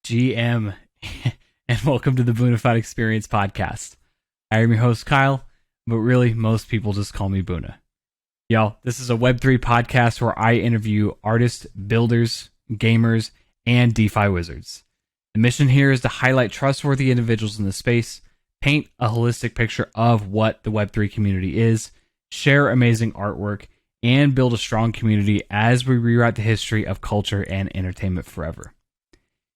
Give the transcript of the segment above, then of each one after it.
GM, and welcome to the Boonified Experience podcast. I am your host, Kyle, but really, most people just call me Boona. Y'all, this is a Web3 podcast where I interview artists, builders, gamers, and DeFi wizards. The mission here is to highlight trustworthy individuals in the space, paint a holistic picture of what the Web3 community is, share amazing artwork, and build a strong community as we rewrite the history of culture and entertainment forever.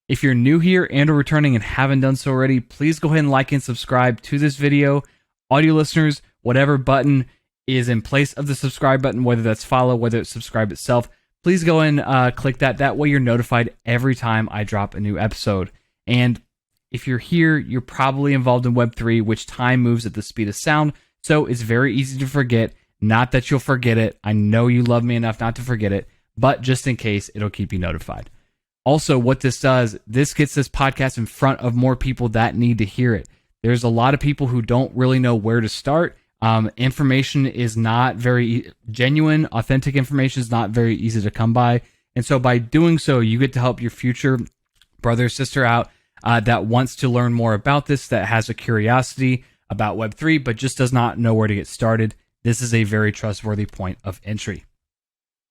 If you're new here and are returning and haven't done so already, please go ahead and like and subscribe to this video. Audio listeners, whatever button is in place of the subscribe button, whether that's follow, whether it's subscribe itself, please go and click that. That way you're notified every time I drop a new episode. And if you're here, you're probably involved in Web3, which time moves at the speed of sound, so it's very easy to forget. Not that you'll forget it. I know you love me enough not to forget it, but just in case, it'll keep you notified. Also, what this does, this gets this podcast in front of more people that need to hear it. There's a lot of people who don't really know where to start. Information is not very genuine. Authentic information is not very easy to come by. And so by doing so, you get to help your future brother or sister out that wants to learn more about this, that has a curiosity about Web3, but just does not know where to get started. This is a very trustworthy point of entry.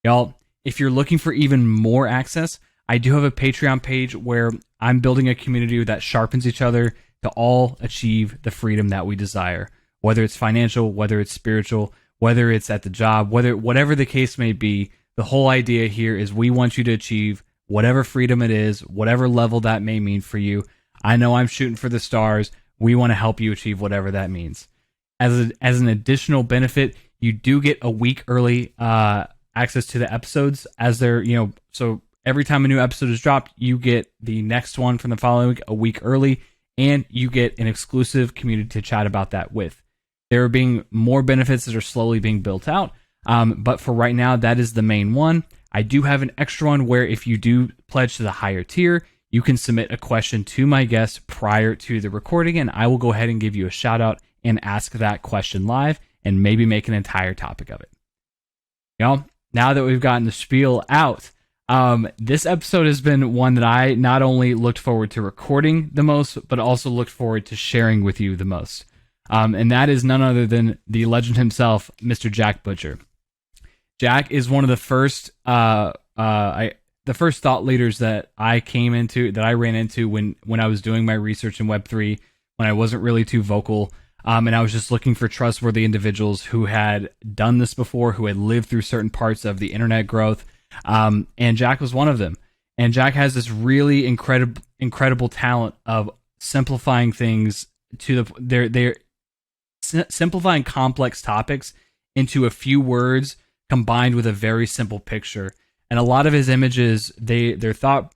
Y'all, if you're looking for even more access, I do have a Patreon page where I'm building a community that sharpens each other to all achieve the freedom that we desire. Whether it's financial, whether it's spiritual, whether it's at the job, whatever the case may be, the whole idea here is we want you to achieve whatever freedom it is, whatever level that may mean for you. I know I'm shooting for the stars. We want to help you achieve whatever that means. As an additional benefit, you do get a week early access to the episodes as they're, so every time a new episode is dropped, you get the next one from the following week a week early, and you get an exclusive community to chat about that with. There are being more benefits that are slowly being built out, but for right now, that is the main one. I do have an extra one where if you do pledge to the higher tier, you can submit a question to my guest prior to the recording, and I will go ahead and give you a shout out and ask that question live and maybe make an entire topic of it. Now that we've gotten the spiel out, this episode has been one that I not only looked forward to recording the most, but also looked forward to sharing with you the most. And that is none other than the legend himself, Mr. Jack Butcher. Jack is one of the first thought leaders that I ran into when I was doing my research in Web3, when I wasn't really too vocal. And I was just looking for trustworthy individuals who had done this before, who had lived through certain parts of the internet growth. And Jack was one of them. And Jack has this really incredible talent of simplifying things to they're simplifying complex topics into a few words combined with a very simple picture. And a lot of his images, they're thought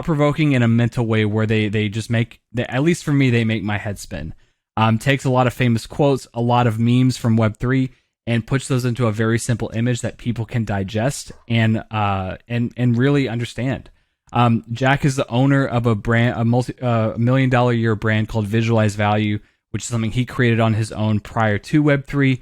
provoking in a mental way where they just at least for me, they make my head spin. Takes a lot of famous quotes, a lot of memes from Web3, and puts those into a very simple image that people can digest and really understand. Jack is the owner of a brand, $1 million a year brand called Visualize Value, which is something he created on his own prior to Web3,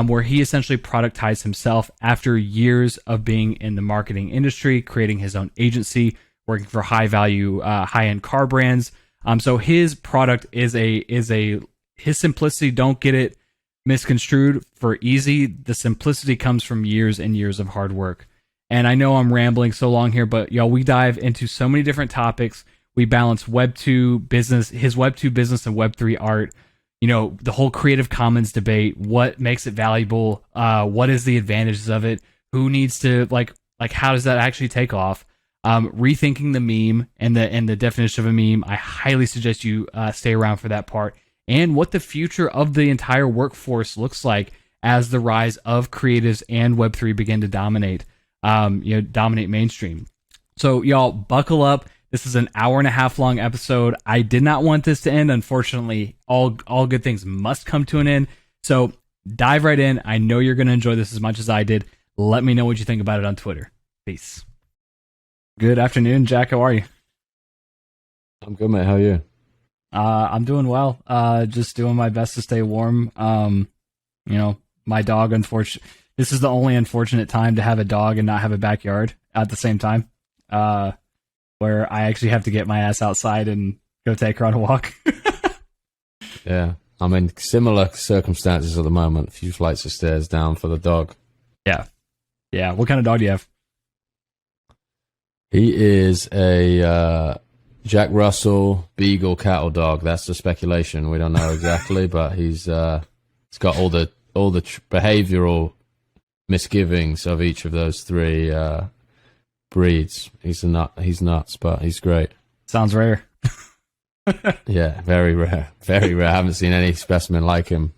where he essentially productized himself after years of being in the marketing industry, creating his own agency, working for high-value, high-end car brands. So his product is his simplicity. Don't get it misconstrued for easy. The simplicity comes from years and years of hard work. And I know I'm rambling so long here, but y'all, we dive into so many different topics. We balance Web2 business, his Web2 business and Web3 art. The whole Creative Commons debate, what makes it valuable, what is the advantages of it, who needs to, like how does that actually take off, rethinking the meme and the definition of a meme. I highly suggest you stay around for that part, and what the future of the entire workforce looks like as the rise of creatives and Web3 begin to dominate mainstream. So y'all, buckle up. This is an hour and a half long episode. I did not want this to end. Unfortunately, all good things must come to an end. So dive right in. I know you're going to enjoy this as much as I did. Let me know what you think about it on Twitter. Peace. Good afternoon, Jack. How are you? I'm good, mate. How are you? I'm doing well. Just doing my best to stay warm. My dog, this is the only unfortunate time to have a dog and not have a backyard at the same time. where I actually have to get my ass outside and go take her on a walk. Yeah. I'm in similar circumstances at the moment. A few flights of stairs down for the dog. Yeah. Yeah. What kind of dog do you have? He is a Jack Russell Beagle cattle dog. That's the speculation. We don't know exactly, but he's got all the behavioral misgivings of each of those three breeds. He's nuts, but he's great. Sounds rare. Yeah, very rare. Very rare. I haven't seen any specimen like him.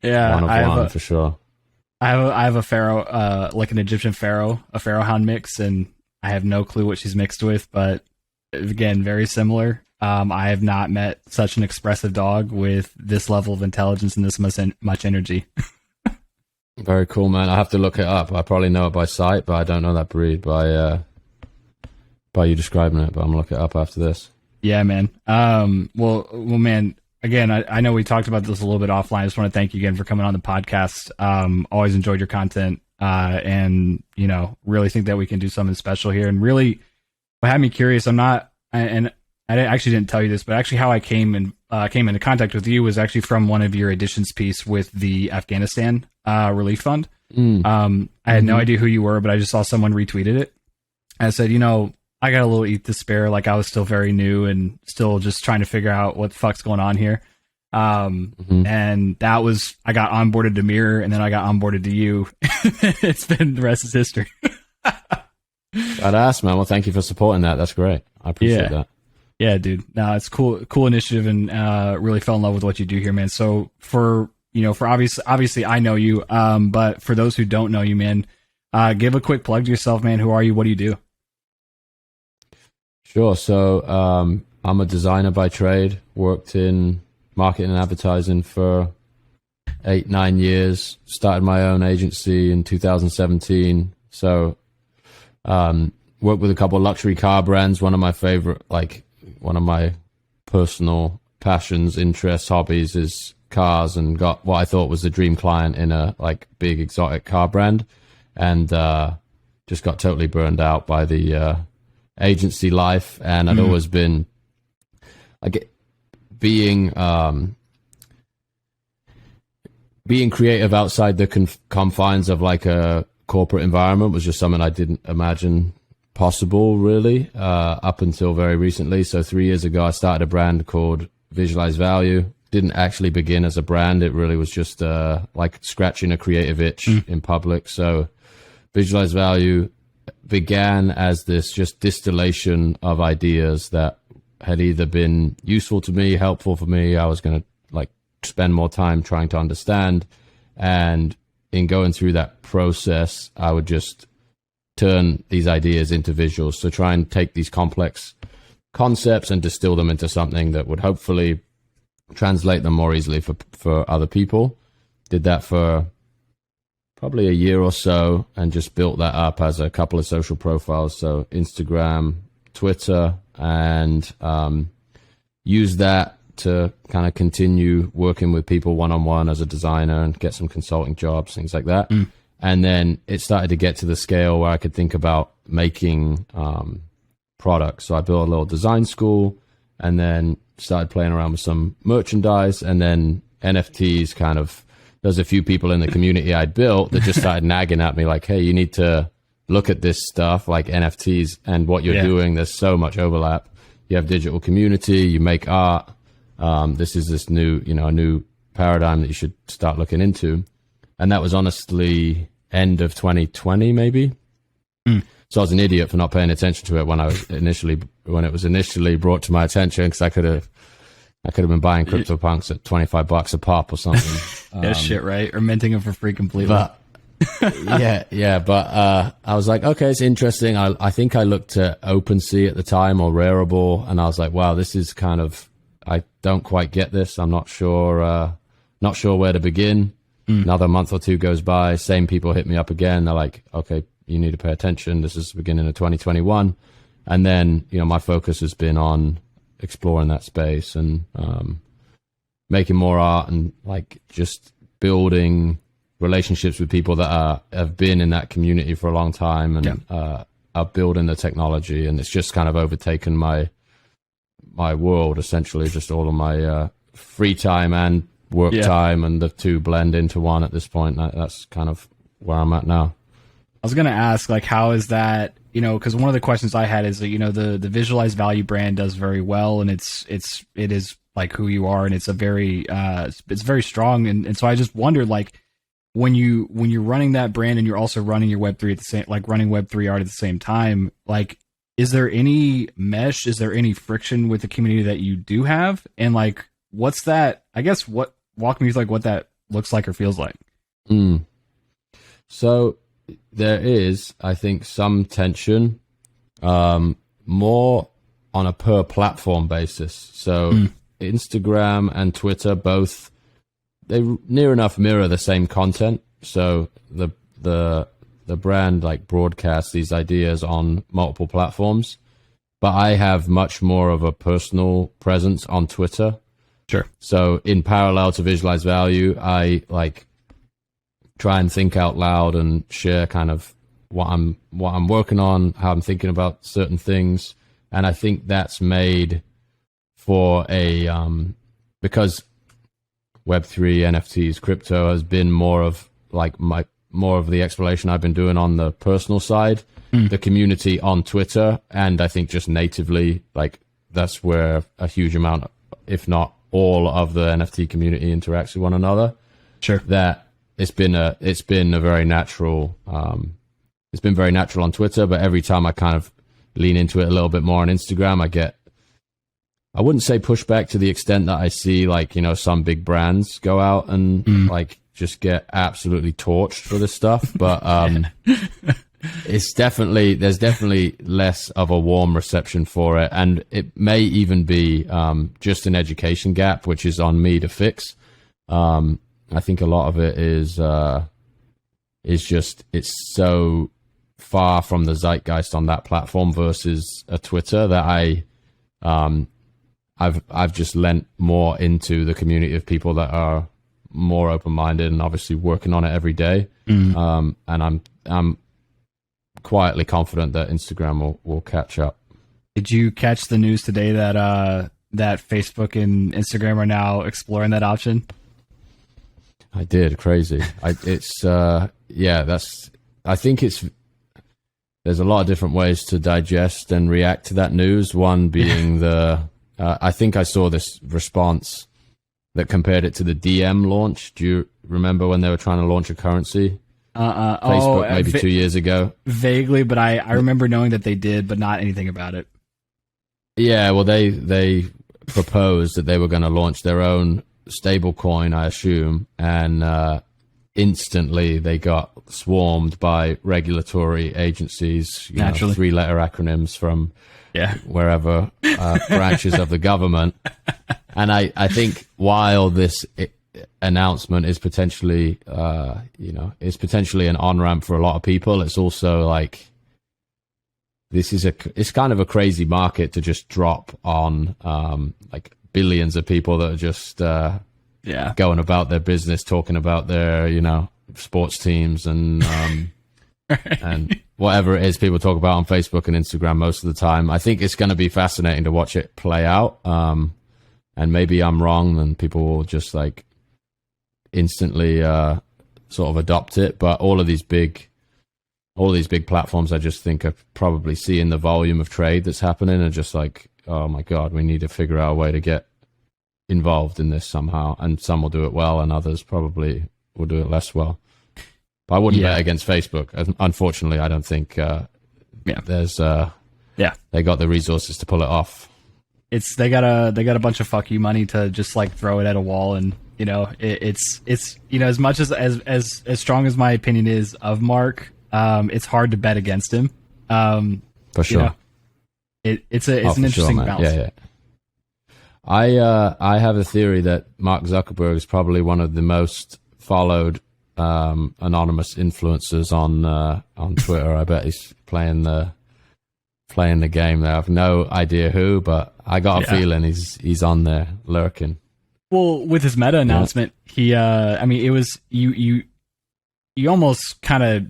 Yeah, One of one for sure. I have a pharaoh, like an Egyptian pharaoh, a pharaoh hound mix, and I have no clue what she's mixed with, but again, very similar. I have not met such an expressive dog with this level of intelligence and this much energy. Very cool, man. I have to look it up. I probably know it by sight, but I don't know that breed by you describing it. But I'm gonna look it up after this. Yeah, man. Well, man. Again, I know we talked about this a little bit offline. I just want to thank you again for coming on the podcast. Always enjoyed your content, and really think that we can do something special here. And really, what had me curious, and I actually didn't tell you this, but actually how I came into contact with you was actually from one of your editions piece with the Afghanistan relief fund. I had no idea who you were, but I just saw someone retweeted it. And I said, I got a little eat to spare. Like I was still very new and still just trying to figure out what the fuck's going on here. And that was, I got onboarded to Mirror and then I got onboarded to you. It's been, the rest is history. Badass, man. Well, thank you for supporting that. That's great. I appreciate that. Yeah, dude. No, it's cool initiative, and really fell in love with what you do here, man. So for obviously I know you, but for those who don't know you, man, give a quick plug to yourself, man. Who are you? What do you do? Sure. So I'm a designer by trade. Worked in marketing and advertising for 8-9 years. Started my own agency in 2017. So worked with a couple of luxury car brands. One of my personal passions, interests, hobbies is cars, and got what I thought was the dream client in a big exotic car brand, and just got totally burned out by the agency life. And I'd always been being creative outside the confines of like a corporate environment was just something I didn't imagine possible, really, up until very recently. So 3 years ago, I started a brand called Visualize Value. Didn't actually begin as a brand. It really was just like scratching a creative itch in public. So Visualize Value began as this just distillation of ideas that had either been useful to me, helpful for me. I was going to spend more time trying to understand. And in going through that process, I would just turn these ideas into visuals. So try and take these complex concepts and distill them into something that would hopefully translate them more easily for other people. Did that for probably a year or so and just built that up as a couple of social profiles. So Instagram, Twitter, and use that to kind of continue working with people one-on-one as a designer and get some consulting jobs, things like that. And then it started to get to the scale where I could think about making products. So I built a little design school and then started playing around with some merchandise, and then NFTs kind of, there's a few people in the community I'd built that just started nagging at me like, hey, you need to look at this stuff like NFTs and what you're doing. There's so much overlap. You have digital community, you make art. This is this new, a new paradigm that you should start looking into. And that was honestly end of 2020, maybe. So I was an idiot for not paying attention to it when it was initially brought to my attention, because I could have been buying CryptoPunks at $25 a pop or something. Yeah, shit, right? Or minting them for free completely. But I was like, okay, it's interesting. I think I looked at OpenSea at the time, or Rarible, and I was like, wow, this is kind of, I don't quite get this. I'm not sure where to begin. Another month or two goes by, same people hit me up again. They're like, okay, you need to pay attention. This is the beginning of 2021. And then, my focus has been on exploring that space and making more art and just building relationships with people that have been in that community for a long time. And building the technology, and it's just kind of overtaken my world, essentially. Just all of my free time and work time, and the two blend into one at this point. That's kind of where I'm at now. I was going to ask, like, how is that, because one of the questions I had is that, the Visualize Value brand does very well, and it is like who you are, and it's it's very strong. And so I just wondered, like, when you're running that brand and you're also running your Web3 at the same, like running Web3 art at the same time, like, is there any mesh? Is there any friction with the community that you do have? And like, what's that? I guess walk me through like what that looks like or feels like. So there is, I think, some tension, more on a per platform basis. So Instagram and Twitter, both, they near enough mirror the same content. So the brand like broadcasts these ideas on multiple platforms, but I have much more of a personal presence on Twitter. Sure. So in parallel to Visualize Value, I like try and think out loud and share kind of what I'm working on, how I'm thinking about certain things. And I think that's made for a because Web3, NFTs, crypto has been more of the exploration I've been doing on the personal side, the community on Twitter, and I think just natively, like, that's where a huge amount, if not all, of the NFT community interacts with one another. Sure. That it's been a very natural, it's been very natural on Twitter, but every time I kind of lean into it a little bit more on Instagram, I wouldn't say pushback to the extent that I see, like, some big brands go out and like just get absolutely torched for this stuff. But there's definitely less of a warm reception for it. And it may even be just an education gap, which is on me to fix. I think a lot of it is just, it's so far from the zeitgeist on that platform versus a Twitter that I've just lent more into the community of people that are more open-minded and obviously working on it every day. And I'm quietly confident that Instagram will catch up. Did you catch the news today that Facebook and Instagram are now exploring that option? I did. Crazy. I think there's a lot of different ways to digest and react to that news. One being I think I saw this response that compared it to the DM launch. Do you remember when they were trying to launch a currency? Facebook, maybe 2 years ago. Vaguely, but I remember knowing that they did, but not anything about it. Yeah, well, they proposed that they were going to launch their own stable coin, I assume, and instantly they got swarmed by regulatory agencies, naturally, 3-letter acronyms from wherever branches of the government. And I think while this announcement is potentially is potentially an on-ramp for a lot of people, it's also like it's kind of a crazy market to just drop on like billions of people that are just going about their business, talking about their sports teams and and whatever it is people talk about on Facebook and Instagram most of the time. I think it's going to be fascinating to watch it play out. And maybe I'm wrong and people will just like instantly sort of adopt it. But all these big platforms, I just think, are probably seeing the volume of trade that's happening and just like, oh my God, we need to figure out a way to get involved in this somehow. And some will do it well and others probably will do it less well. But I wouldn't bet against Facebook. Unfortunately, I don't think there's they got the resources to pull it off. They got a bunch of fuck you money to just like throw it at a wall, and it's as much as strong as my opinion is of Mark, it's hard to bet against him. For sure, it's an interesting balance. Yeah. I have a theory that Mark Zuckerberg is probably one of the most followed anonymous influencers on Twitter. I bet he's playing the game there. I have no idea who, but I got a feeling he's on there lurking. Well, with his Meta announcement, he it was you almost kind of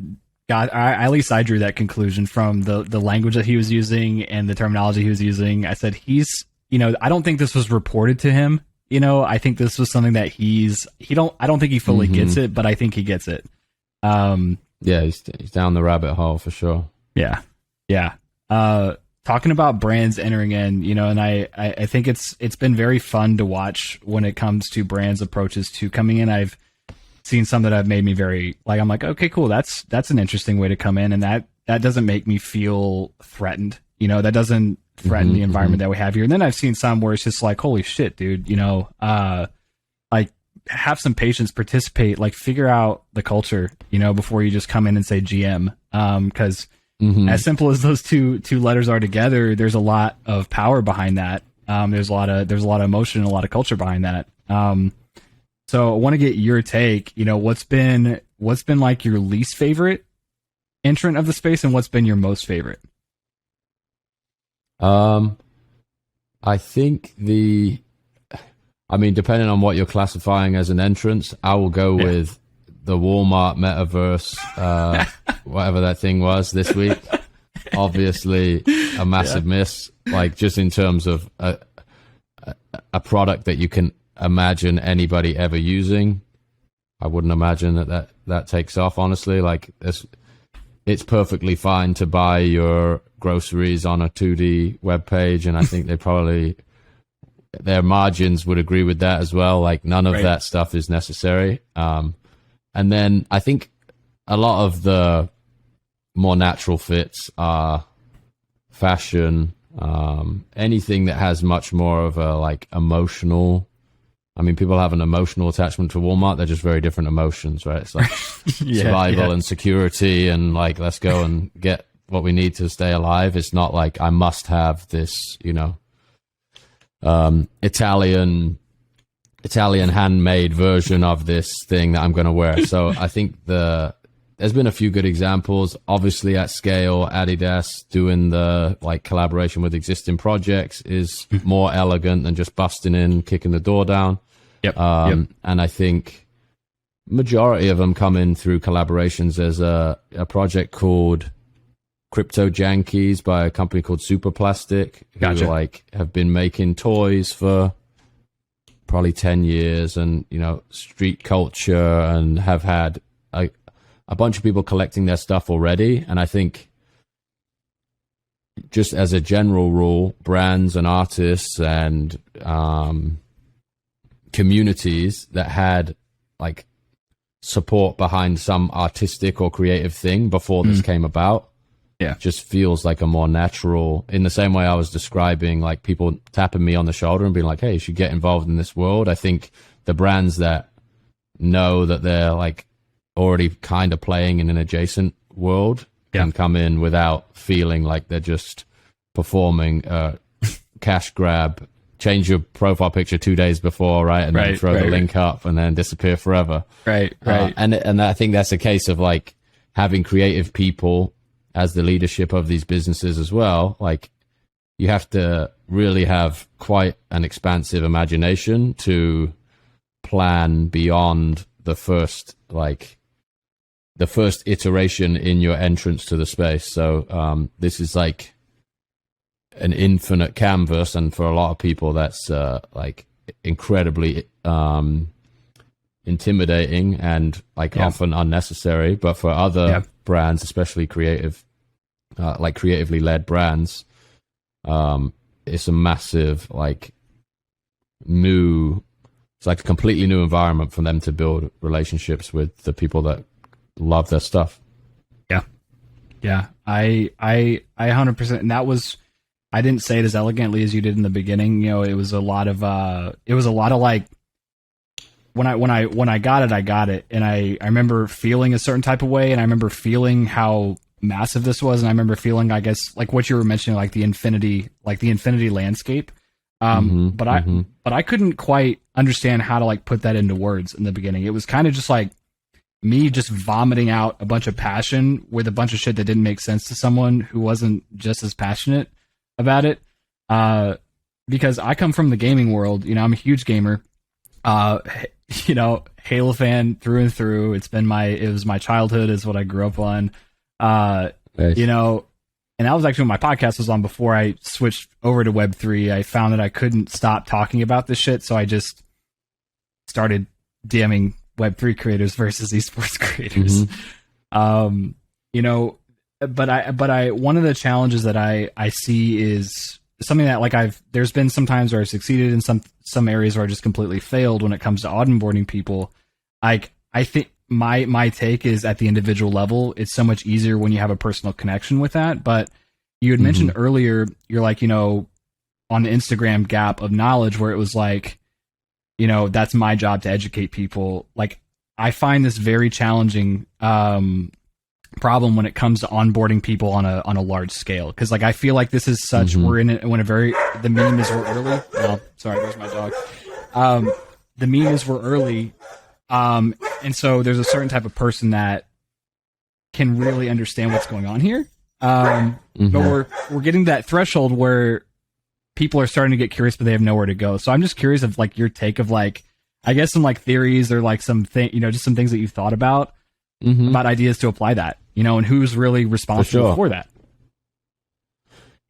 at least I drew that conclusion from the language that he was using and the terminology he was using. I said I don't think this was reported to him. I think this was something that I don't think he fully gets it, but I think he gets it. Yeah, he's down the rabbit hole for sure. Yeah. Talking about brands entering in, and I think it's been very fun to watch when it comes to brands' approaches to coming in. I've seen some that have made me very I'm like, okay, cool. That's an interesting way to come in, and that doesn't make me feel threatened. That doesn't threaten the environment that we have here. And then I've seen some where it's just like, holy shit, dude, have some patience, participate, figure out the culture, before you just come in and say GM. Because as simple as those two letters are together, there's a lot of power behind that. There's a lot of emotion and a lot of culture behind that. So I want to get your take. What's been like your least favorite entrant of the space, and what's been your most favorite? I think depending on what you're classifying as an entrance, I will go with the Walmart metaverse, whatever that thing was this week. Obviously a massive miss, just in terms of a product that you can imagine anybody ever using. I wouldn't imagine that takes off, honestly. It's perfectly fine to buy your groceries on a 2D web page, and I think their margins would agree with that as well. None of that stuff is necessary. And then I think a lot of the more natural fits are fashion, anything that has much more of a emotional. People have an emotional attachment to Walmart. They're just very different emotions, right? It's survival and security and let's go and get what we need to stay alive. It's not I must have this, Italian handmade version of this thing that I'm going to wear. So I think there's been a few good examples. Obviously at scale, Adidas doing the collaboration with existing projects is more elegant than just busting in, kicking the door down. Yep. And I think majority of them come in through collaborations. There's a project called Crypto Jankies by a company called Super Plastic, who have been making toys for probably 10 years and, street culture, and have had a bunch of people collecting their stuff already. And I think just as a general rule, brands and artists and communities that had support behind some artistic or creative thing before this came about, just feels like a more natural, in the same way I was describing people tapping me on the shoulder and being like, hey, you should get involved in this world. I think the brands that know that they're already kind of playing in an adjacent world can come in without feeling like they're just performing a cash grab, change your profile picture 2 days before, right? And then throw the link up and then disappear forever. Right. And I think that's a case of having creative people as the leadership of these businesses as well. You have to really have quite an expansive imagination to plan beyond the first iteration in your entrance to the space. So this is an infinite canvas, and for a lot of people that's incredibly intimidating and often unnecessary. But for other brands, especially creative, creatively led brands, it's a massive it's a completely new environment for them to build relationships with the people that love their stuff. I 100%, and that was, I didn't say it as elegantly as you did in the beginning. It was a lot of when I got it, and I remember feeling a certain type of way, and I remember feeling how massive this was, and I remember feeling, I guess, what you were mentioning, the infinity landscape. But I couldn't quite understand how to put that into words in the beginning. It was kind of just me just vomiting out a bunch of passion with a bunch of shit that didn't make sense to someone who wasn't just as passionate about it. Because I come from the gaming world, I'm a huge gamer. Halo fan through and through. It was my childhood, is what I grew up on. Nice. You know, and that was actually when my podcast was on before I switched over to Web3. I found that I couldn't stop talking about this shit, so I just started DMing Web3 creators versus esports creators. You know, but I one of the challenges that I see is something that like there's been some times where I've succeeded in some areas where I just completely failed when it comes to onboarding people. Like, I think my take is at the individual level, it's so much easier when you have a personal connection with that. But you had mentioned earlier, you're like, you know, on the Instagram gap of knowledge where it was like, you know, that's my job to educate people. Like, I find this very challenging problem when it comes to onboarding people on a large scale. Cause like, I feel like this is such, we're in it when the meme is we're early. Oh, sorry, there's my dog. The meme is we're early. And so there's a certain type of person that can really understand what's going on here. But we're getting to that threshold where people are starting to get curious, but they have nowhere to go. So I'm just curious of like your take of like, I guess some like theories or like you know, just some things that you've thought about ideas to apply that, you know, and who's really responsible for that.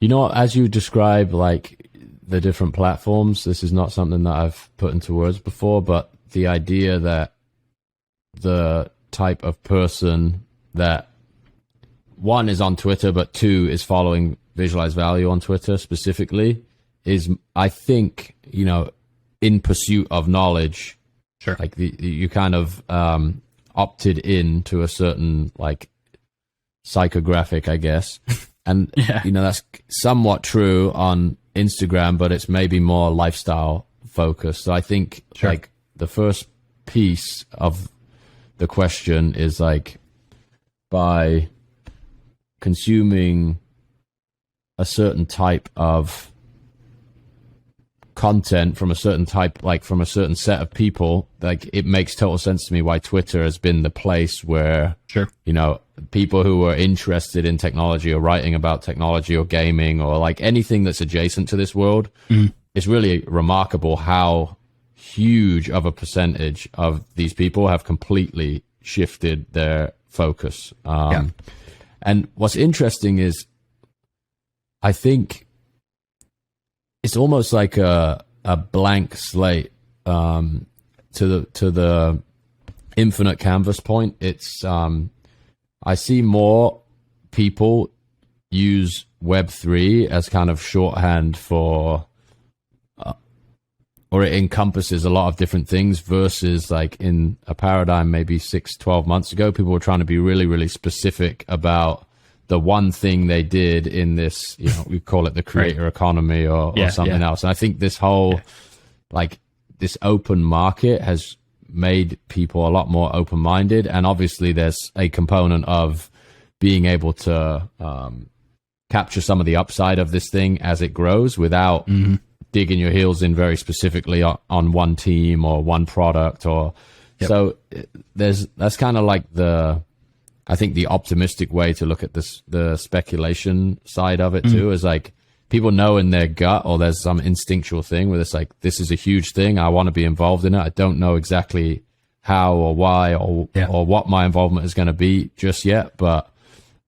You know, as you describe like the different platforms, this is not something that I've put into words before, but the idea that the type of person that one is on Twitter, but two is following Visualize Value on Twitter specifically is, I think, you know, in pursuit of knowledge, like you kind of opted in to a certain like psychographic, I guess. And, you know, that's somewhat true on Instagram, but it's maybe more lifestyle focused. So I think like the first piece of the question is like, by consuming a certain type of content from a certain type, like from a certain set of people, like it makes total sense to me why Twitter has been the place where, you know, people who are interested in technology or writing about technology or gaming or like anything that's adjacent to this world, it's really remarkable how huge of a percentage of these people have completely shifted their focus. And what's interesting is, I think it's almost like a blank slate to the infinite canvas point. It's I see more people use Web3 as kind of shorthand for, or it encompasses a lot of different things versus like in a paradigm maybe 6-12 months ago, people were trying to be really, really specific about the one thing they did in this, you know, we call it the creator economy or something else. And I think this whole, like this open market has made people a lot more open-minded. And obviously there's a component of being able to capture some of the upside of this thing as it grows without digging your heels in very specifically on one team or one product or so that's kind of like I think the optimistic way to look at this, the speculation side of it too, is like people know in their gut or there's some instinctual thing where it's like, this is a huge thing. I want to be involved in it. I don't know exactly how or why or what my involvement is going to be just yet, but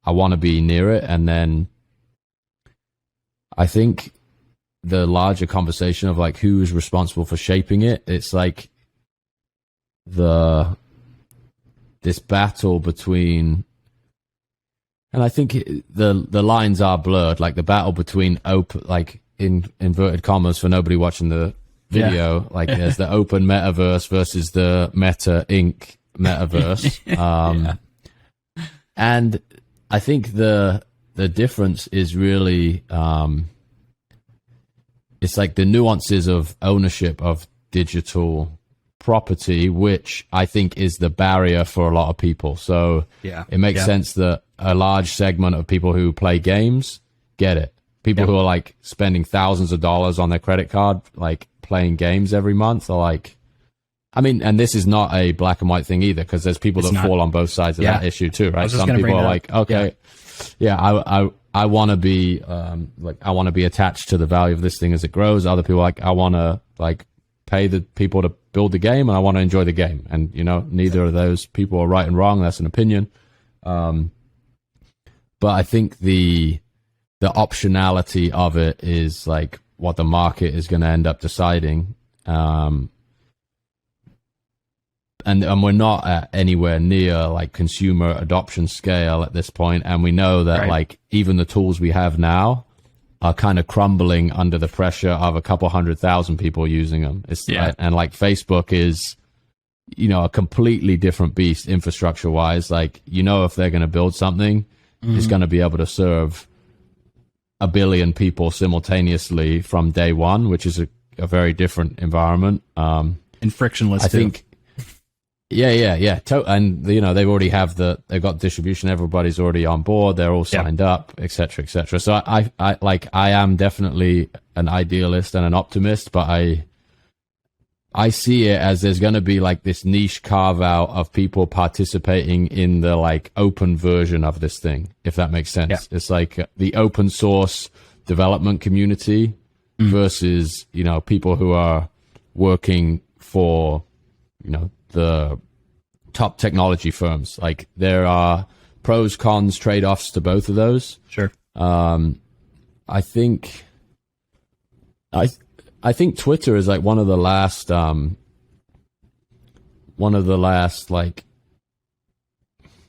I want to be near it. And then I think the larger conversation of like who is responsible for shaping it, it's like this battle between, and I think the lines are blurred, like the battle between open, like in inverted commas for nobody watching the video, like there's the open metaverse versus the Meta Inc. metaverse. And I think the difference is really, it's like the nuances of ownership of digital property, which I think is the barrier for a lot of people. So it makes sense that a large segment of people who play games get it. People who are like spending thousands of dollars on their credit card, like playing games every month, are like, I mean, and this is not a black and white thing either, because there's people that fall on both sides of that issue too, right? Some people are like, okay, I want to be I want to be attached to the value of this thing as it grows. Other people are like, I want to like pay the people to build the game and I want to enjoy the game. And, you know, neither of those people are right and wrong. That's an opinion. but I think the optionality of it is like what the market is going to end up deciding. And we're not at anywhere near like consumer adoption scale at this point. And we know that like even the tools we have now are kind of crumbling under the pressure of a couple 100,000 people using them. And like Facebook is, a completely different beast infrastructure wise. Like, if they're going to build something, it's going to be able to serve 1 billion people simultaneously from day one, which is a very different environment. And frictionless, I think. Yeah. And they've already they've got distribution. Everybody's already on board. They're all signed up, et cetera, et cetera. So I am definitely an idealist and an optimist, but I see it as there's going to be like this niche carve out of people participating in the like open version of this thing, if that makes sense. Yeah. It's like the open source development community versus, people who are working for, the top technology firms. Like there are pros, cons, trade-offs to both of those. Sure. I think Twitter is like one of the last like,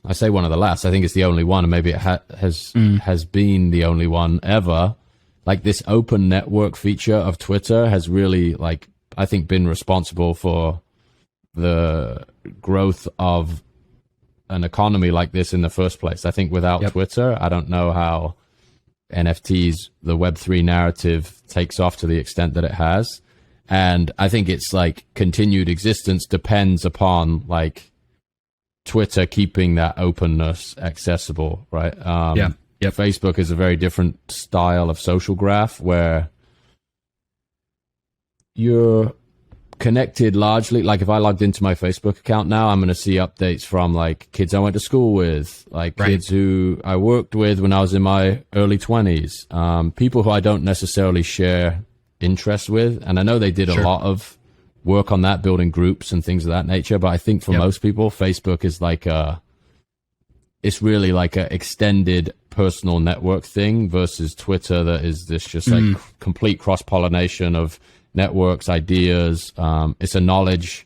I say one of the last, I think it's the only one, and maybe it has been the only one ever. Like this open network feature of Twitter has really like, I think been responsible for the growth of an economy like this in the first place. I think without Twitter, I don't know how NFTs, the Web3 narrative takes off to the extent that it has. And I think it's like continued existence depends upon like Twitter keeping that openness accessible, right? Facebook is a very different style of social graph where you're connected largely. Like if I logged into my Facebook account now, I'm going to see updates from like kids I went to school with, like kids who I worked with when I was in my early 20s, people who I don't necessarily share interests with. And I know they did a lot of work on that, building groups and things of that nature. But I think for most people, Facebook is like it's really like a extended personal network thing versus Twitter that is this just like complete cross-pollination of networks, ideas. It's a knowledge,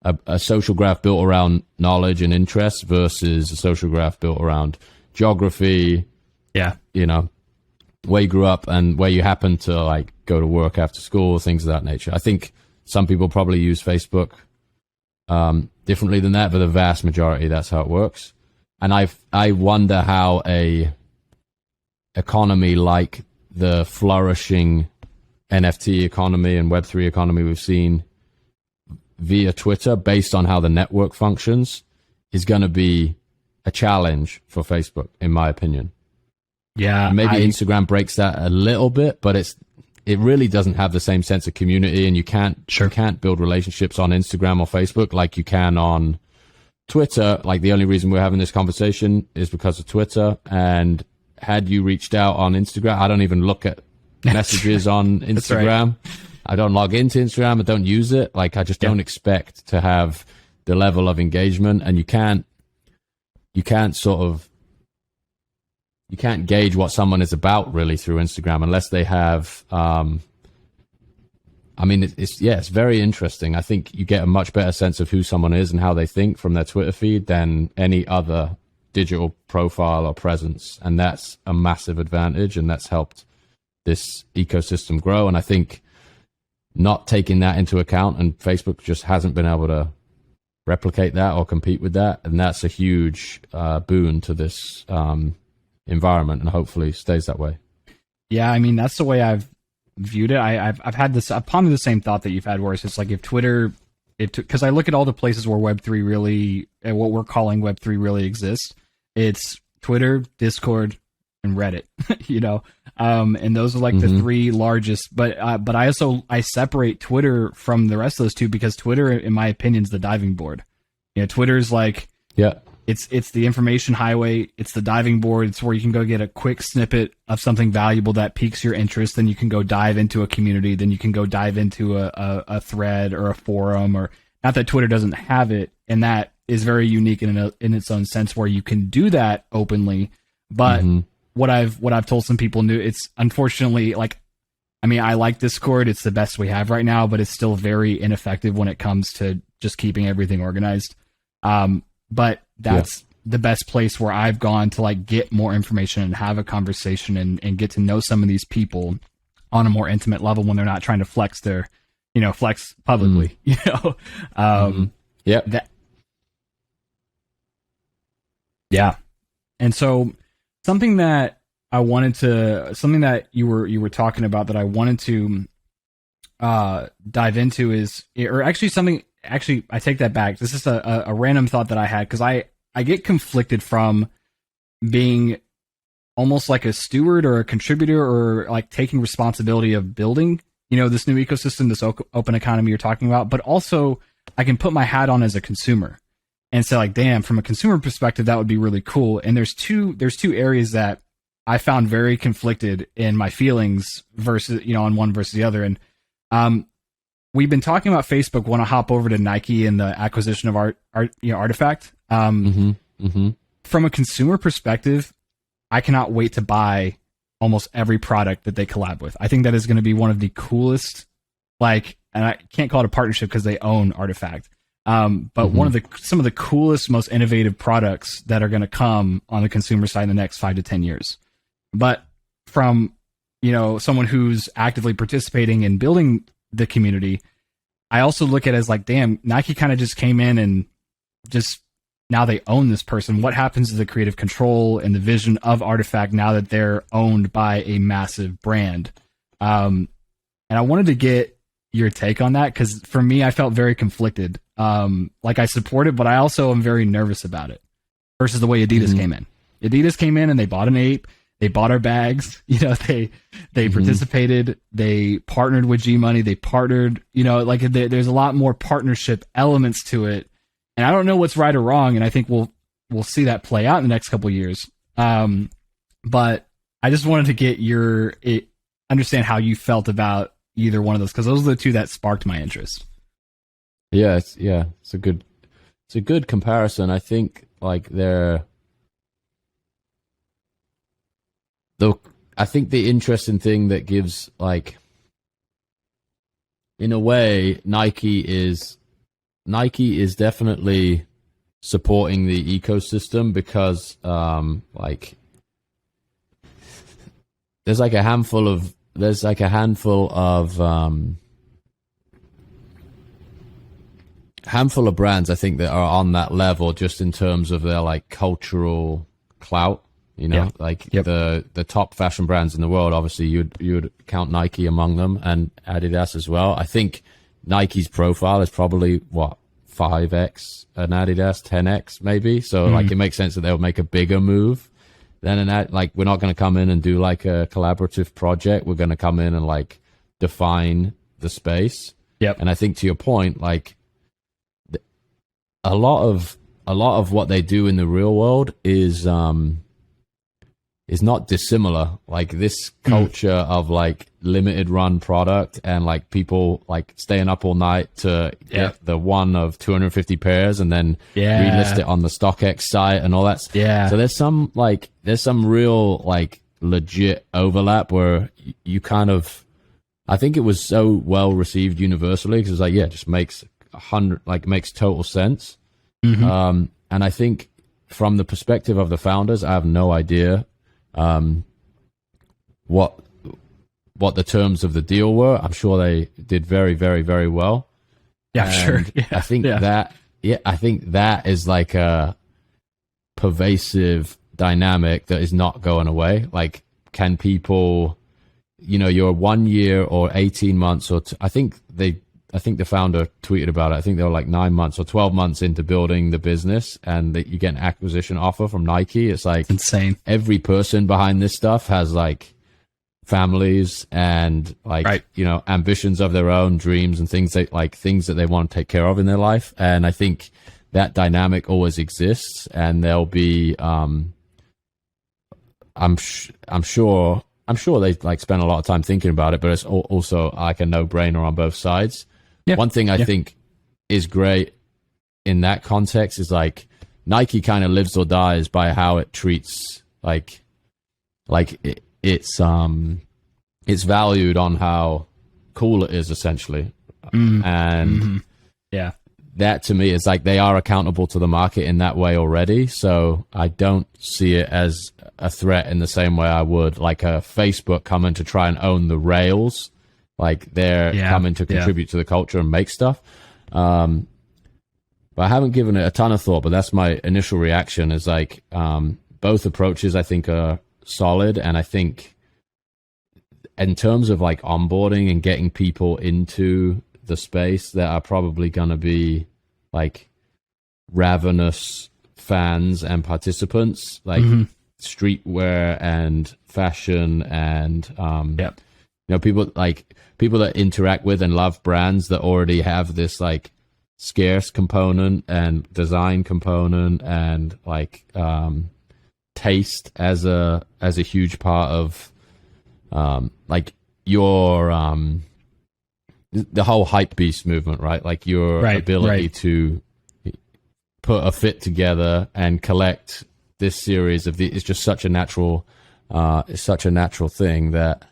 a social graph built around knowledge and interests versus a social graph built around geography. Yeah. Where you grew up and where you happen to like go to work after school, things of that nature. I think some people probably use Facebook differently than that, but the vast majority, that's how it works. And I wonder how a economy like the flourishing NFT economy and Web3 economy we've seen via Twitter, based on how the network functions, is going to be a challenge for Facebook, in my opinion. Yeah. And maybe Instagram breaks that a little bit, but it really doesn't have the same sense of community, and you can't build relationships on Instagram or Facebook like you can on Twitter. Like the only reason we're having this conversation is because of Twitter. And had you reached out on Instagram, I don't even look at messages on Instagram. I don't log into Instagram. I don't use it. Like I just don't expect to have the level of engagement, and you can't gauge what someone is about really through Instagram unless they have it's very interesting. I think you get a much better sense of who someone is and how they think from their Twitter feed than any other digital profile or presence, and that's a massive advantage, and that's helped this ecosystem grow. And I think not taking that into account, and Facebook just hasn't been able to replicate that or compete with that, and that's a huge boon to this environment, and hopefully stays that way. Yeah, I mean, that's the way I've viewed it. I've had this, I've pondered the same thought that you've had, where it's just like if Twitter, because I look at all the places where Web3 really, what we're calling Web3 really exists. It's Twitter, Discord, and Reddit, and those are like the three largest. But I separate Twitter from the rest of those two, because Twitter, in my opinion, is the diving board. Twitter's like, it's the information highway. It's the diving board. It's where you can go get a quick snippet of something valuable that piques your interest. Then you can go dive into a community. Then you can go dive into a thread or a forum, or not that Twitter doesn't have it, and that is very unique in its own sense, where you can do that openly. But what I've told some people new, it's unfortunately like, I mean, I like Discord. It's the best we have right now, but it's still very ineffective when it comes to just keeping everything organized. But that's the best place where I've gone to like get more information and have a conversation and get to know some of these people on a more intimate level when they're not trying to flex flex publicly, Yeah. And so something that you were talking about that I wanted to dive into is, or actually I take that back. This is a random thought that I had, because I get conflicted from being almost like a steward or a contributor or like taking responsibility of building, this new ecosystem, this open economy you're talking about, but also I can put my hat on as a consumer and say like, damn, from a consumer perspective, that would be really cool. And there's two areas that I found very conflicted in my feelings versus, on one versus the other. And we've been talking about Facebook want to hop over to Nike and the acquisition of Artifact. From a consumer perspective, I cannot wait to buy almost every product that they collab with. I think that is going to be one of the coolest, and I can't call it a partnership because they own Artifact. But one of some of the coolest, most innovative products that are going to come on the consumer side in the next 5 to 10 years. But from, someone who's actively participating in building the community, I also look at it as like, damn, Nike kind of just came in and just now they own this person. What happens to the creative control and the vision of Artifact now that they're owned by a massive brand? And I wanted to get your take on that, because for me, I felt very conflicted. Like I support it, but I also am very nervous about it versus the way Adidas came in. Adidas came in and they bought an ape. They bought our bags, they participated, they partnered with G Money, they partnered, there's a lot more partnership elements to it. And I don't know what's right or wrong. And I think we'll see that play out in the next couple of years. But I just wanted to get understand how you felt about either one of those, because those are the two that sparked my interest. Yeah. It's a good comparison. I think I think the interesting thing that gives, in a way, Nike is definitely supporting the ecosystem, because there's a handful of brands I think that are on that level, just in terms of their cultural clout. The top fashion brands in the world, obviously you would count Nike among them, and Adidas as well. I think Nike's profile is probably 5x an Adidas, 10x maybe. So it makes sense that they'll make a bigger move than we're not going to come in and do a collaborative project. We're going to come in and define the space. Yep. And I think to your point, a lot of what they do in the real world is not dissimilar. This culture of limited run product and people staying up all night to get the one of 250 pairs and then relist it on the StockX site and all that. Yeah. So there's some real legit overlap where you kind of, I think it was so well received universally, because it just makes makes total sense. And I think from the perspective of the founders, I have no idea what the terms of the deal were. I'm sure they did very, very, very well. Yeah, sure. Yeah, I think that is a pervasive dynamic that is not going away. Can people, you're 1 year or 18 months or I think the founder tweeted about it. I think they were 9 months or 12 months into building the business, and that you get an acquisition offer from Nike. It's insane. Every person behind this stuff has families and ambitions of their own, dreams and things things that they want to take care of in their life. And I think that dynamic always exists, and there'll be I'm sure they spend a lot of time thinking about it, but it's also a no-brainer on both sides. Yeah. One thing I think is great in that context is Nike kind of lives or dies by how it treats like it's valued on how cool it is, essentially. And yeah, that to me is like they are accountable to the market in that way already. So I don't see it as a threat in the same way I would like a Facebook coming to try and own the rails. Like they're coming to contribute to the culture and make stuff. But I haven't given it a ton of thought, but that's my initial reaction is like both approaches I think are solid. And I think in terms of like onboarding and getting people into the space, there are probably going to be like ravenous fans and participants, like streetwear and fashion and you know, people that interact with and love brands that already have this like scarce component and design component and like taste as a huge part of like your the whole hype beast movement, right? Like your ability to put a fit together and collect this series of it's just such a natural thing that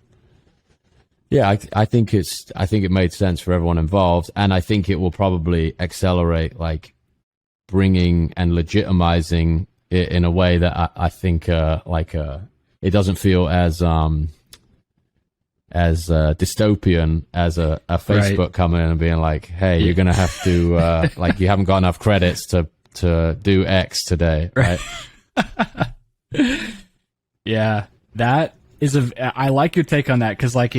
I think it made sense for everyone involved, and I think it will probably accelerate like bringing and legitimizing it in a way that I think it doesn't feel as dystopian as a Facebook coming in and being like, hey, you're gonna have to like you haven't got enough credits to do X today, right? Yeah, that is I like your take on that because like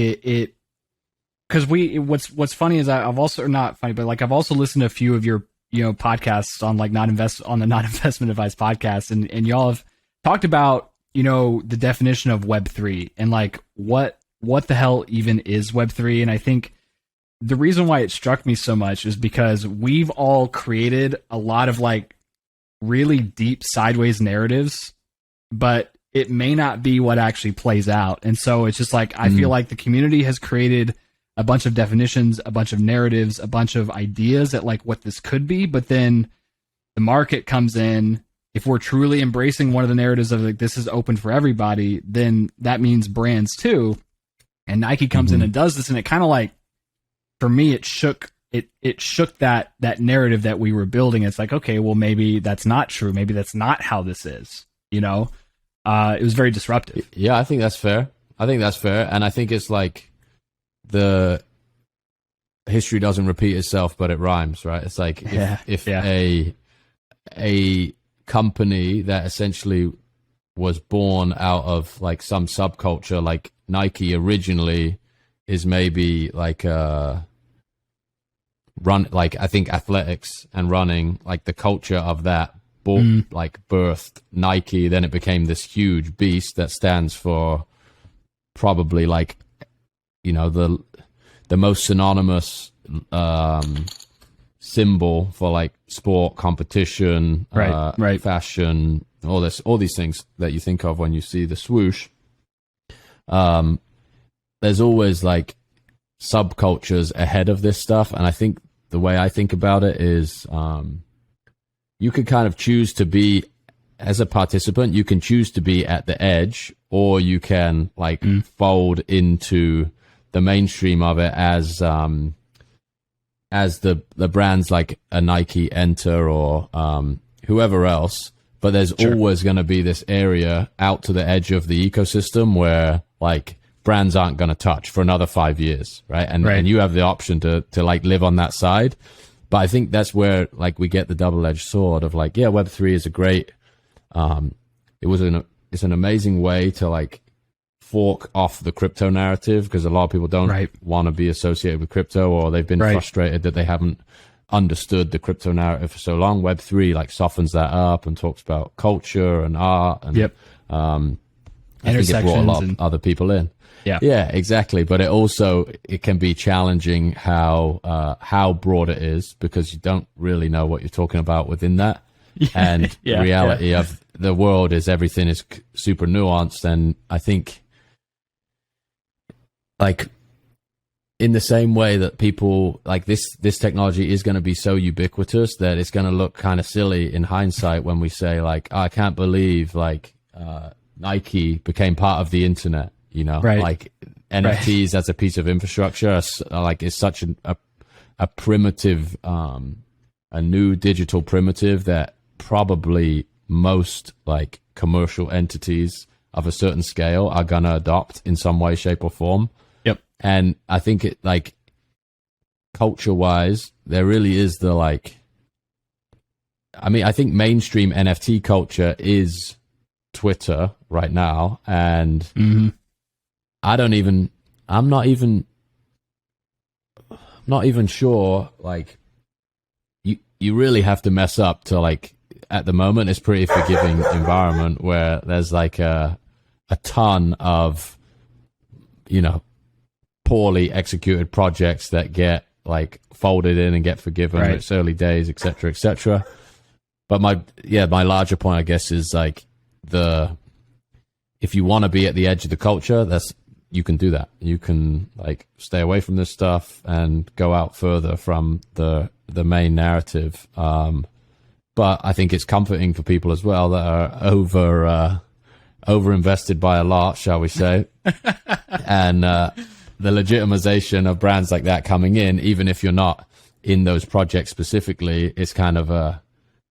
what's funny is I've also not funny, but like I've also listened to a few of your podcasts on like on the Not Investment Advice podcast, and y'all have talked about the definition of Web3 and like what the hell even is Web3. And I think the reason why it struck me so much is because we've all created a lot of like really deep sideways narratives, but it may not be what actually plays out. And so it's just like, I feel like the community has created a bunch of definitions, a bunch of narratives, a bunch of ideas at like what this could be. But then the market comes in. If we're truly embracing one of the narratives of like, this is open for everybody, then that means brands too. And Nike comes in and does this. And it kind of like, for me, it shook that narrative that we were building. It's like, okay, well, maybe that's not true. Maybe that's not how this is, it was very disruptive. Yeah, I think that's fair. And I think it's like the history doesn't repeat itself, but it rhymes, right? It's like if a company that essentially was born out of like some subculture, like Nike originally is maybe like I think athletics and running, like the culture of that birthed Nike. Then it became this huge beast that stands for probably like the most synonymous symbol for like sport, competition, fashion, all these things that you think of when you see the swoosh. There's always like subcultures ahead of this stuff, and I think the way I think about it is you could kind of choose to be, as a participant, you can choose to be at the edge, or you can like fold into the mainstream of it as the brands like a Nike enter or whoever else. But there's always going to be this area out to the edge of the ecosystem where like brands aren't going to touch for another 5 years, right? And you have the option to like live on that side. But I think that's where like we get the double-edged sword of like, yeah, Web3 is a great, it's an amazing way to like fork off the crypto narrative, because a lot of people don't want to be associated with crypto, or they've been frustrated that they haven't understood the crypto narrative for so long. Web3 like softens that up and talks about culture and art and I think it brought a lot of other people in. Yeah, exactly. But it can be challenging how broad it is, because you don't really know what you're talking about within that. And the reality of the world is everything is super nuanced. And I think like in the same way that people like this technology is going to be so ubiquitous that it's going to look kind of silly in hindsight when we say like, oh, I can't believe like Nike became part of the internet, Right. like NFTs as a piece of infrastructure, is such a primitive, a new digital primitive that probably most like commercial entities of a certain scale are gonna adopt in some way, shape, or form. Yep. And I think it, like, culture wise, there really is the like, I think mainstream NFT culture is Twitter right now, and I'm not even sure, like, you really have to mess up to, like, at the moment it's pretty forgiving environment where there's like a ton of, poorly executed projects that get like folded in and get forgiven. Right. It's early days, etc., etc. But my larger point, I guess, is like, if you want to be at the edge of the culture, you can do that. You can like stay away from this stuff and go out further from the main narrative. But I think it's comforting for people as well that are over invested by a lot, shall we say, and the legitimization of brands like that coming in, even if you're not in those projects specifically, it's kind of a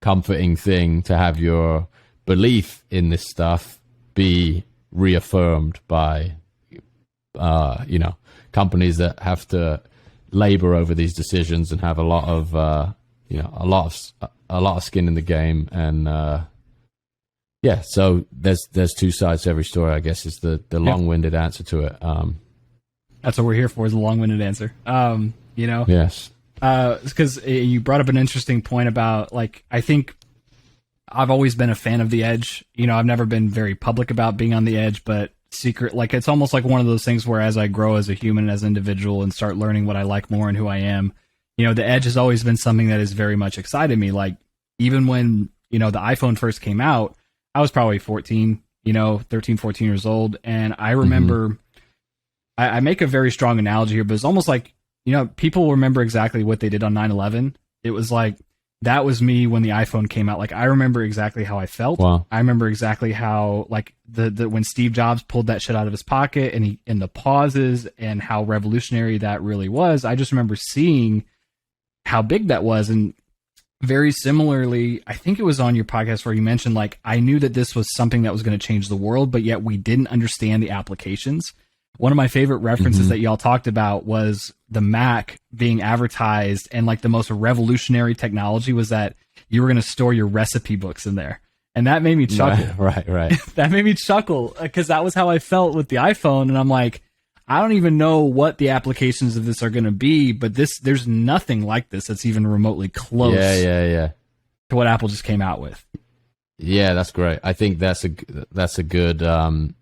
comforting thing to have your belief in this stuff be reaffirmed by companies that have to labor over these decisions and have a lot of a lot of skin in the game. And so there's two sides to every story, I guess, is the long-winded answer to it. That's what we're here for, is a long-winded answer. Yes. Because you brought up an interesting point about, like, I think I've always been a fan of the edge. I've never been very public about being on the edge, but secret, like, it's almost like one of those things where as I grow as a human, as an individual, and start learning what I like more and who I am, the edge has always been something that has very much excited me. Like, even when, the iPhone first came out, I was probably 13, 14 years old. And I remember, I make a very strong analogy here, but it's almost like, people remember exactly what they did on 9/11. It was like, that was me when the iPhone came out. Like, I remember exactly how I felt. Wow. I remember exactly how, like, the when Steve Jobs pulled that shit out of his pocket and the pauses and how revolutionary that really was. I just remember seeing how big that was. And very similarly, I think it was on your podcast where you mentioned, like, I knew that this was something that was going to change the world, but yet we didn't understand the applications. One of my favorite references that y'all talked about was the Mac being advertised, and like the most revolutionary technology was that you were going to store your recipe books in there. And that made me chuckle. Right. That made me chuckle because that was how I felt with the iPhone. And I'm like, I don't even know what the applications of this are going to be, but there's nothing like this that's even remotely close to what Apple just came out with. Yeah, that's great. I think that's a good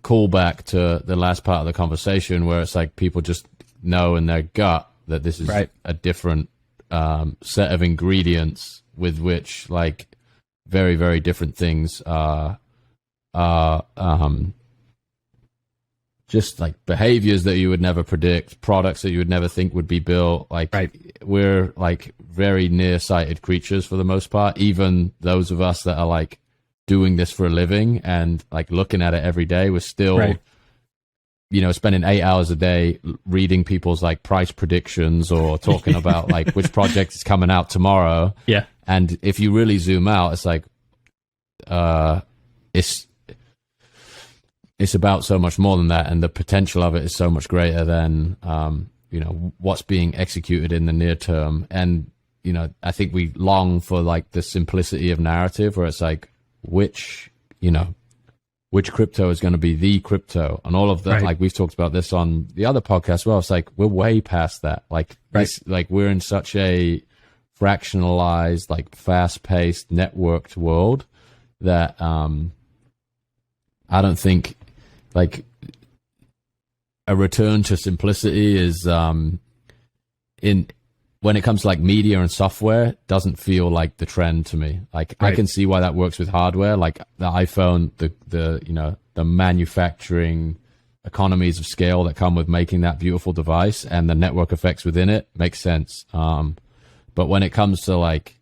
callback to the last part of the conversation, where it's like people just know in their gut that this is a different set of ingredients with which, like, very, very different things are just like behaviors that you would never predict, products that you would never think would be built. Like, we're like very nearsighted creatures for the most part, even those of us that are like doing this for a living and like looking at it every day. We're still spending 8 hours a day reading people's like price predictions or talking about like which project is coming out tomorrow. Yeah. And if you really zoom out, it's like it's about so much more than that, and the potential of it is so much greater than what's being executed in the near term. And I think we long for like the simplicity of narrative, where it's like which crypto is going to be the crypto, and all of that. Like, we've talked about this on the other podcast as well. It's like we're way past that. Like we're in such a fractionalized, like fast-paced, networked world that I don't think like a return to simplicity is when it comes to like media and software, doesn't feel like the trend to me. Like, I can see why that works with hardware, like the iPhone, the manufacturing economies of scale that come with making that beautiful device and the network effects within it makes sense. But when it comes to like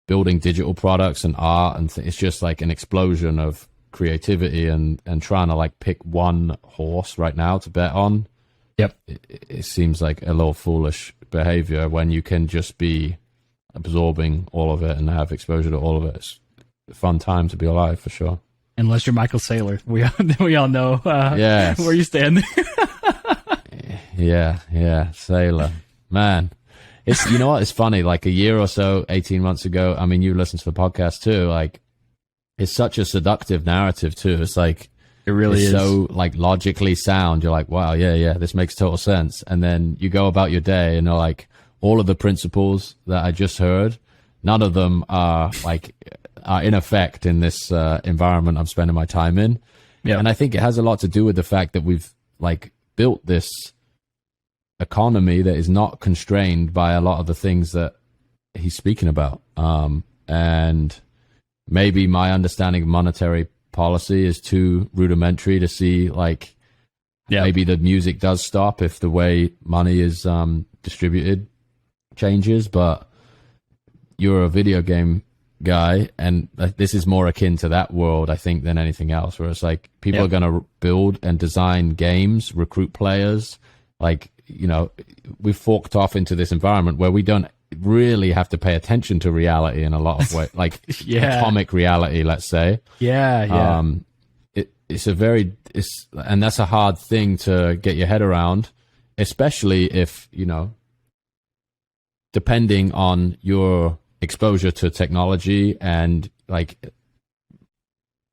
building digital products and art, and it's just like an explosion of creativity and trying to like pick one horse right now to bet on. Yep. It seems like a little foolish behavior when you can just be absorbing all of it and have exposure to all of it. It's a fun time to be alive, for sure. Unless you're Michael Saylor. We all know yes. where you stand. Yeah, Saylor. Man. It's, you know what, it's funny, like a year or so, 18 months ago, I mean, you listen to the podcast too, like, it's such a seductive narrative too. It's like, it really is so like logically sound. You're like, wow, yeah, this makes total sense. And then you go about your day and you're like, all of the principles that I just heard, none of them are in effect in this environment I'm spending my time in. Yeah. And I think it has a lot to do with the fact that we've like built this economy that is not constrained by a lot of the things that he's speaking about. And maybe my understanding of monetary policy is too rudimentary to see like maybe the music does stop if the way money is distributed changes. But you're a video game guy, and this is more akin to that world, I think, than anything else, where it's like people are going to build and design games, recruit players. Like, you know, we've forked off into this environment where we don't really have to pay attention to reality in a lot of ways, like atomic reality, let's say. And that's a hard thing to get your head around, especially if, you know, depending on your exposure to technology and like,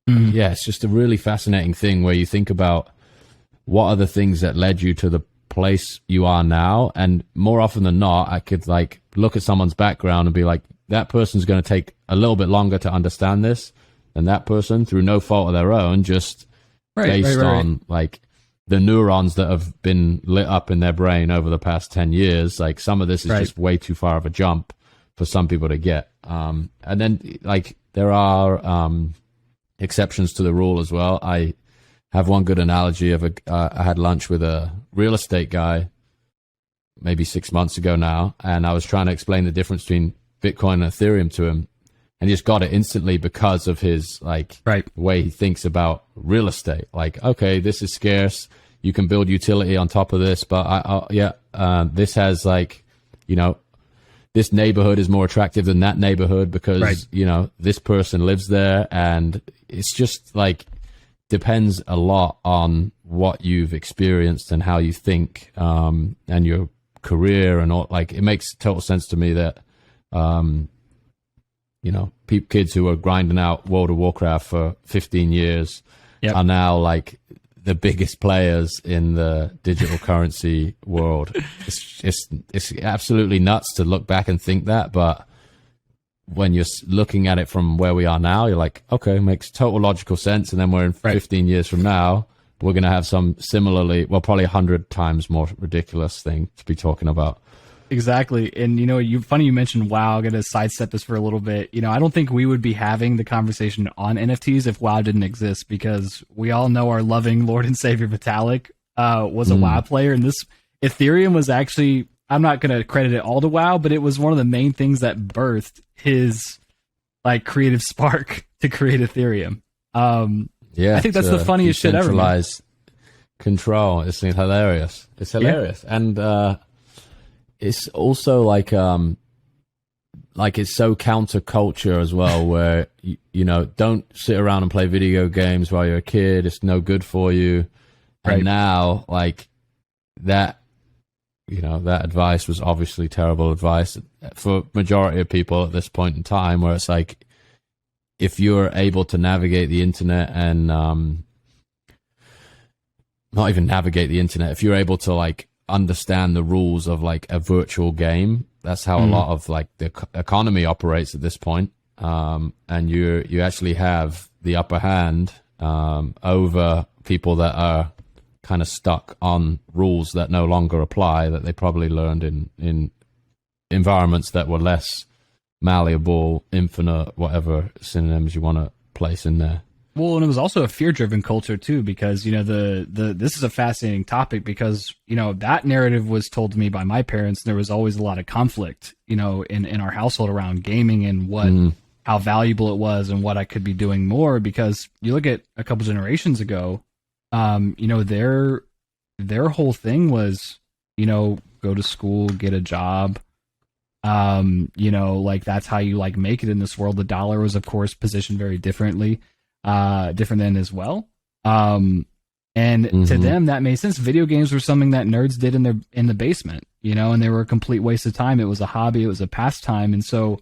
it's just a really fascinating thing where you think about what are the things that led you to the place you are now. And more often than not, I could like look at someone's background and be like, that person's going to take a little bit longer to understand this than that person through no fault of their own, just based on like the neurons that have been lit up in their brain over the past 10 years. Like some of this is just way too far of a jump for some people to get. And then like there are exceptions to the rule as well. I have one good analogy of I had lunch with a real estate guy maybe 6 months ago now, and I was trying to explain the difference between Bitcoin and Ethereum to him, and he just got it instantly because of his way he thinks about real estate. Like, okay, this is scarce, you can build utility on top of this, but this has like, you know, this neighborhood is more attractive than that neighborhood because you know, this person lives there, and it's just like depends a lot on what you've experienced and how you think, and your career and all. Like, it makes total sense to me that, you know, kids who are grinding out World of Warcraft for 15 years are now like the biggest players in the digital currency world. It's absolutely nuts to look back and think that, but when you're looking at it from where we are now, you're like, okay, makes total logical sense. And then we're in 15 years from now, we're going to have some similarly, well, probably 100 times more ridiculous thing to be talking about. Exactly. And, you know, funny you mentioned WoW. I'm going to sidestep this for a little bit. You know, I don't think we would be having the conversation on NFTs if WoW didn't exist, because we all know our loving Lord and Savior Vitalik was a WoW player. And this Ethereum was actually, I'm not going to credit it all to WoW, but it was one of the main things that birthed his like creative spark to create Ethereum. I think that's the funniest shit ever. Centralized control. It's hilarious. It's hilarious. And, it's also like it's so counterculture as well, where you know, don't sit around and play video games while you're a kid. It's no good for you. And now, like that, you know, that advice was obviously terrible advice for majority of people at this point in time. Where it's like, if you're able to navigate the internet and not even navigate the internet, if you're able to like understand the rules of like a virtual game, that's how a lot of like the economy operates at this point. And you actually have the upper hand over people that are kind of stuck on rules that no longer apply, that they probably learned in environments that were less malleable, infinite, whatever synonyms you want to place in there. Well, and it was also a fear-driven culture too, because, you know, this is a fascinating topic because, you know, that narrative was told to me by my parents. And there was always a lot of conflict, you know, in our household around gaming and what how valuable it was and what I could be doing more. Because you look at a couple generations ago, you know, their whole thing was, you know, go to school, get a job. You know, like that's how you like make it in this world. The dollar was, of course, positioned very differently, different than as well. And to them, that made sense. Video games were something that nerds did in the basement, you know, and they were a complete waste of time. It was a hobby, it was a pastime. And so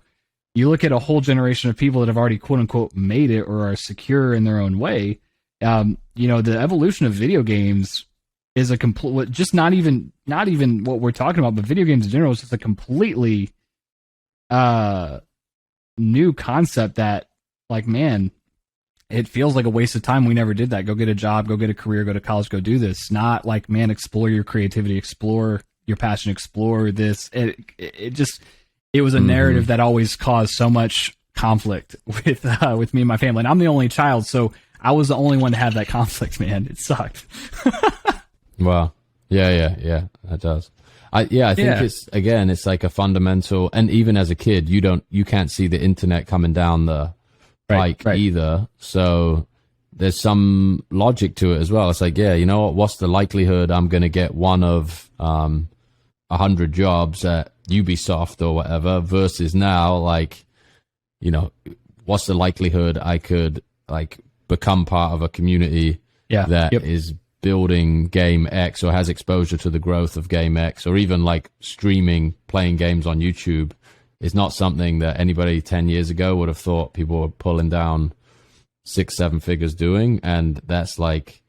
you look at a whole generation of people that have already quote unquote made it or are secure in their own way. You know, the evolution of video games is a complete, just not even what we're talking about, but video games in general is just a completely new concept that, like, man, it feels like a waste of time. We never did that. Go get a job, go get a career, go to college, go do this. Not like, man, explore your creativity, explore your passion, explore this. It was a narrative that always caused so much conflict with me and my family. And I'm the only child, so I was the only one to have that conflict, man. It sucked. Wow. Yeah, that does. I think it's like a fundamental, and even as a kid, you can't see the internet coming down the pike either. So there's some logic to it as well. It's like, yeah, you know what's the likelihood I'm going to get one of 100 jobs at Ubisoft or whatever versus now, like, you know, what's the likelihood I could like become part of a community that is building game X or has exposure to the growth of game X, or even like streaming, playing games on YouTube, is not something that anybody 10 years ago would have thought people were pulling down 6-7 figures doing. And that's like,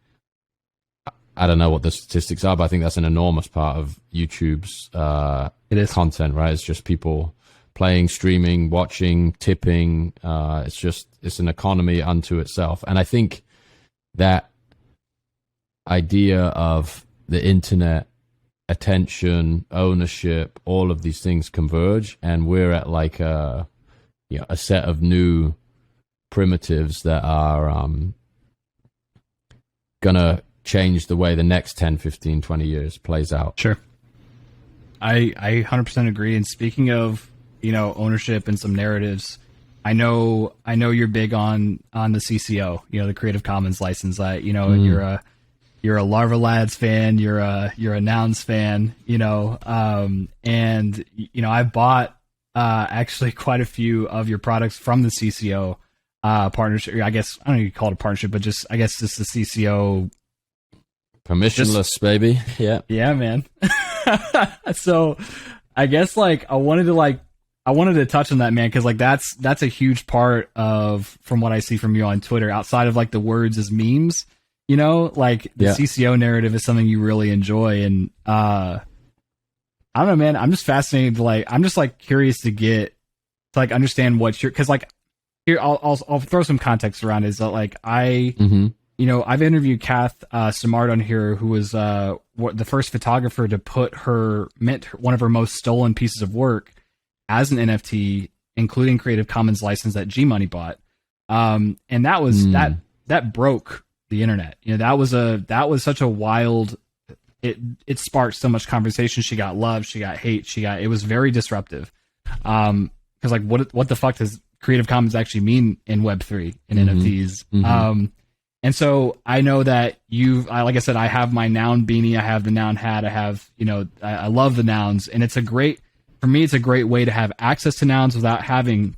I don't know what the statistics are, but I think that's an enormous part of YouTube's content, right? It's just people playing, streaming, watching, tipping. It's an economy unto itself. And I think that idea of the internet, attention, ownership, all of these things converge, and we're at like a set of new primitives that are gonna change the way the next 10, 15, 20 years plays out. Sure. I 100% agree. And speaking of, you know, ownership and some narratives, I know you're big on the CCO, you know, the Creative Commons license. You know, you're a Larva Lads fan, you're a Nouns fan, you know, and you know, I bought actually quite a few of your products from the CCO partnership. I guess I don't know if you call it a partnership, but just the CCO permissionless, baby. Yeah, man. So I guess like I wanted to touch on that, man, because like that's a huge part of, from what I see from you on Twitter, outside of like the words as memes. You know, like the CCO narrative is something you really enjoy. And I don't know, man, I'm just fascinated. I'm just like curious to like understand what you're, because like here, I'll throw some context around it. Is that like you know, I've interviewed Kath Samard on here, who was the first photographer to put one of her most stolen pieces of work as an NFT, including Creative Commons license that G Money bought. And that was that broke the internet. You know, that was such a wild, it sparked so much conversation. She got love, she got hate, it was very disruptive. Because like what the fuck does Creative Commons actually mean in Web3 and NFTs? And so I know that like I said, I have my Noun beanie, I have the Noun hat, I have, you know, I love the Nouns, and for me, it's a great way to have access to Nouns without having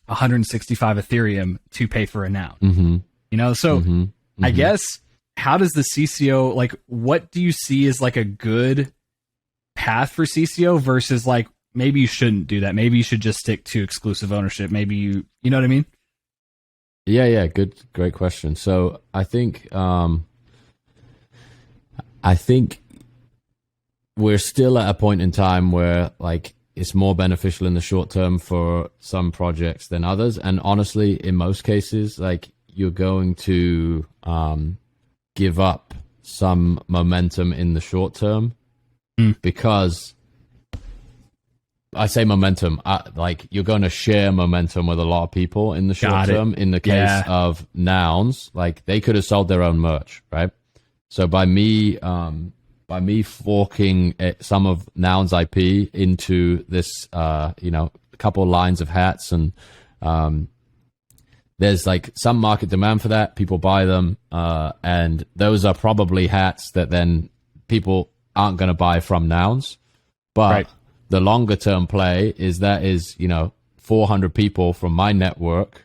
165 Ethereum to pay for a Noun. You know, so I guess, how does the CCO, like, what do you see as like a good path for CCO versus like, maybe you shouldn't do that. Maybe you should just stick to exclusive ownership. Maybe you know what I mean? Yeah. Great question. So I think we're still at a point in time where like it's more beneficial in the short term for some projects than others. And honestly, in most cases, like, you're going to give up some momentum in the short term because I say momentum, like you're going to share momentum with a lot of people in the short term. In the case of Nouns, like they could have sold their own merch, right? So by me forking some of Nouns IP into this, you know, a couple lines of hats and there's like some market demand for that. People buy them, and those are probably hats that then people aren't going to buy from nouns. But the longer term play is 400 people from my network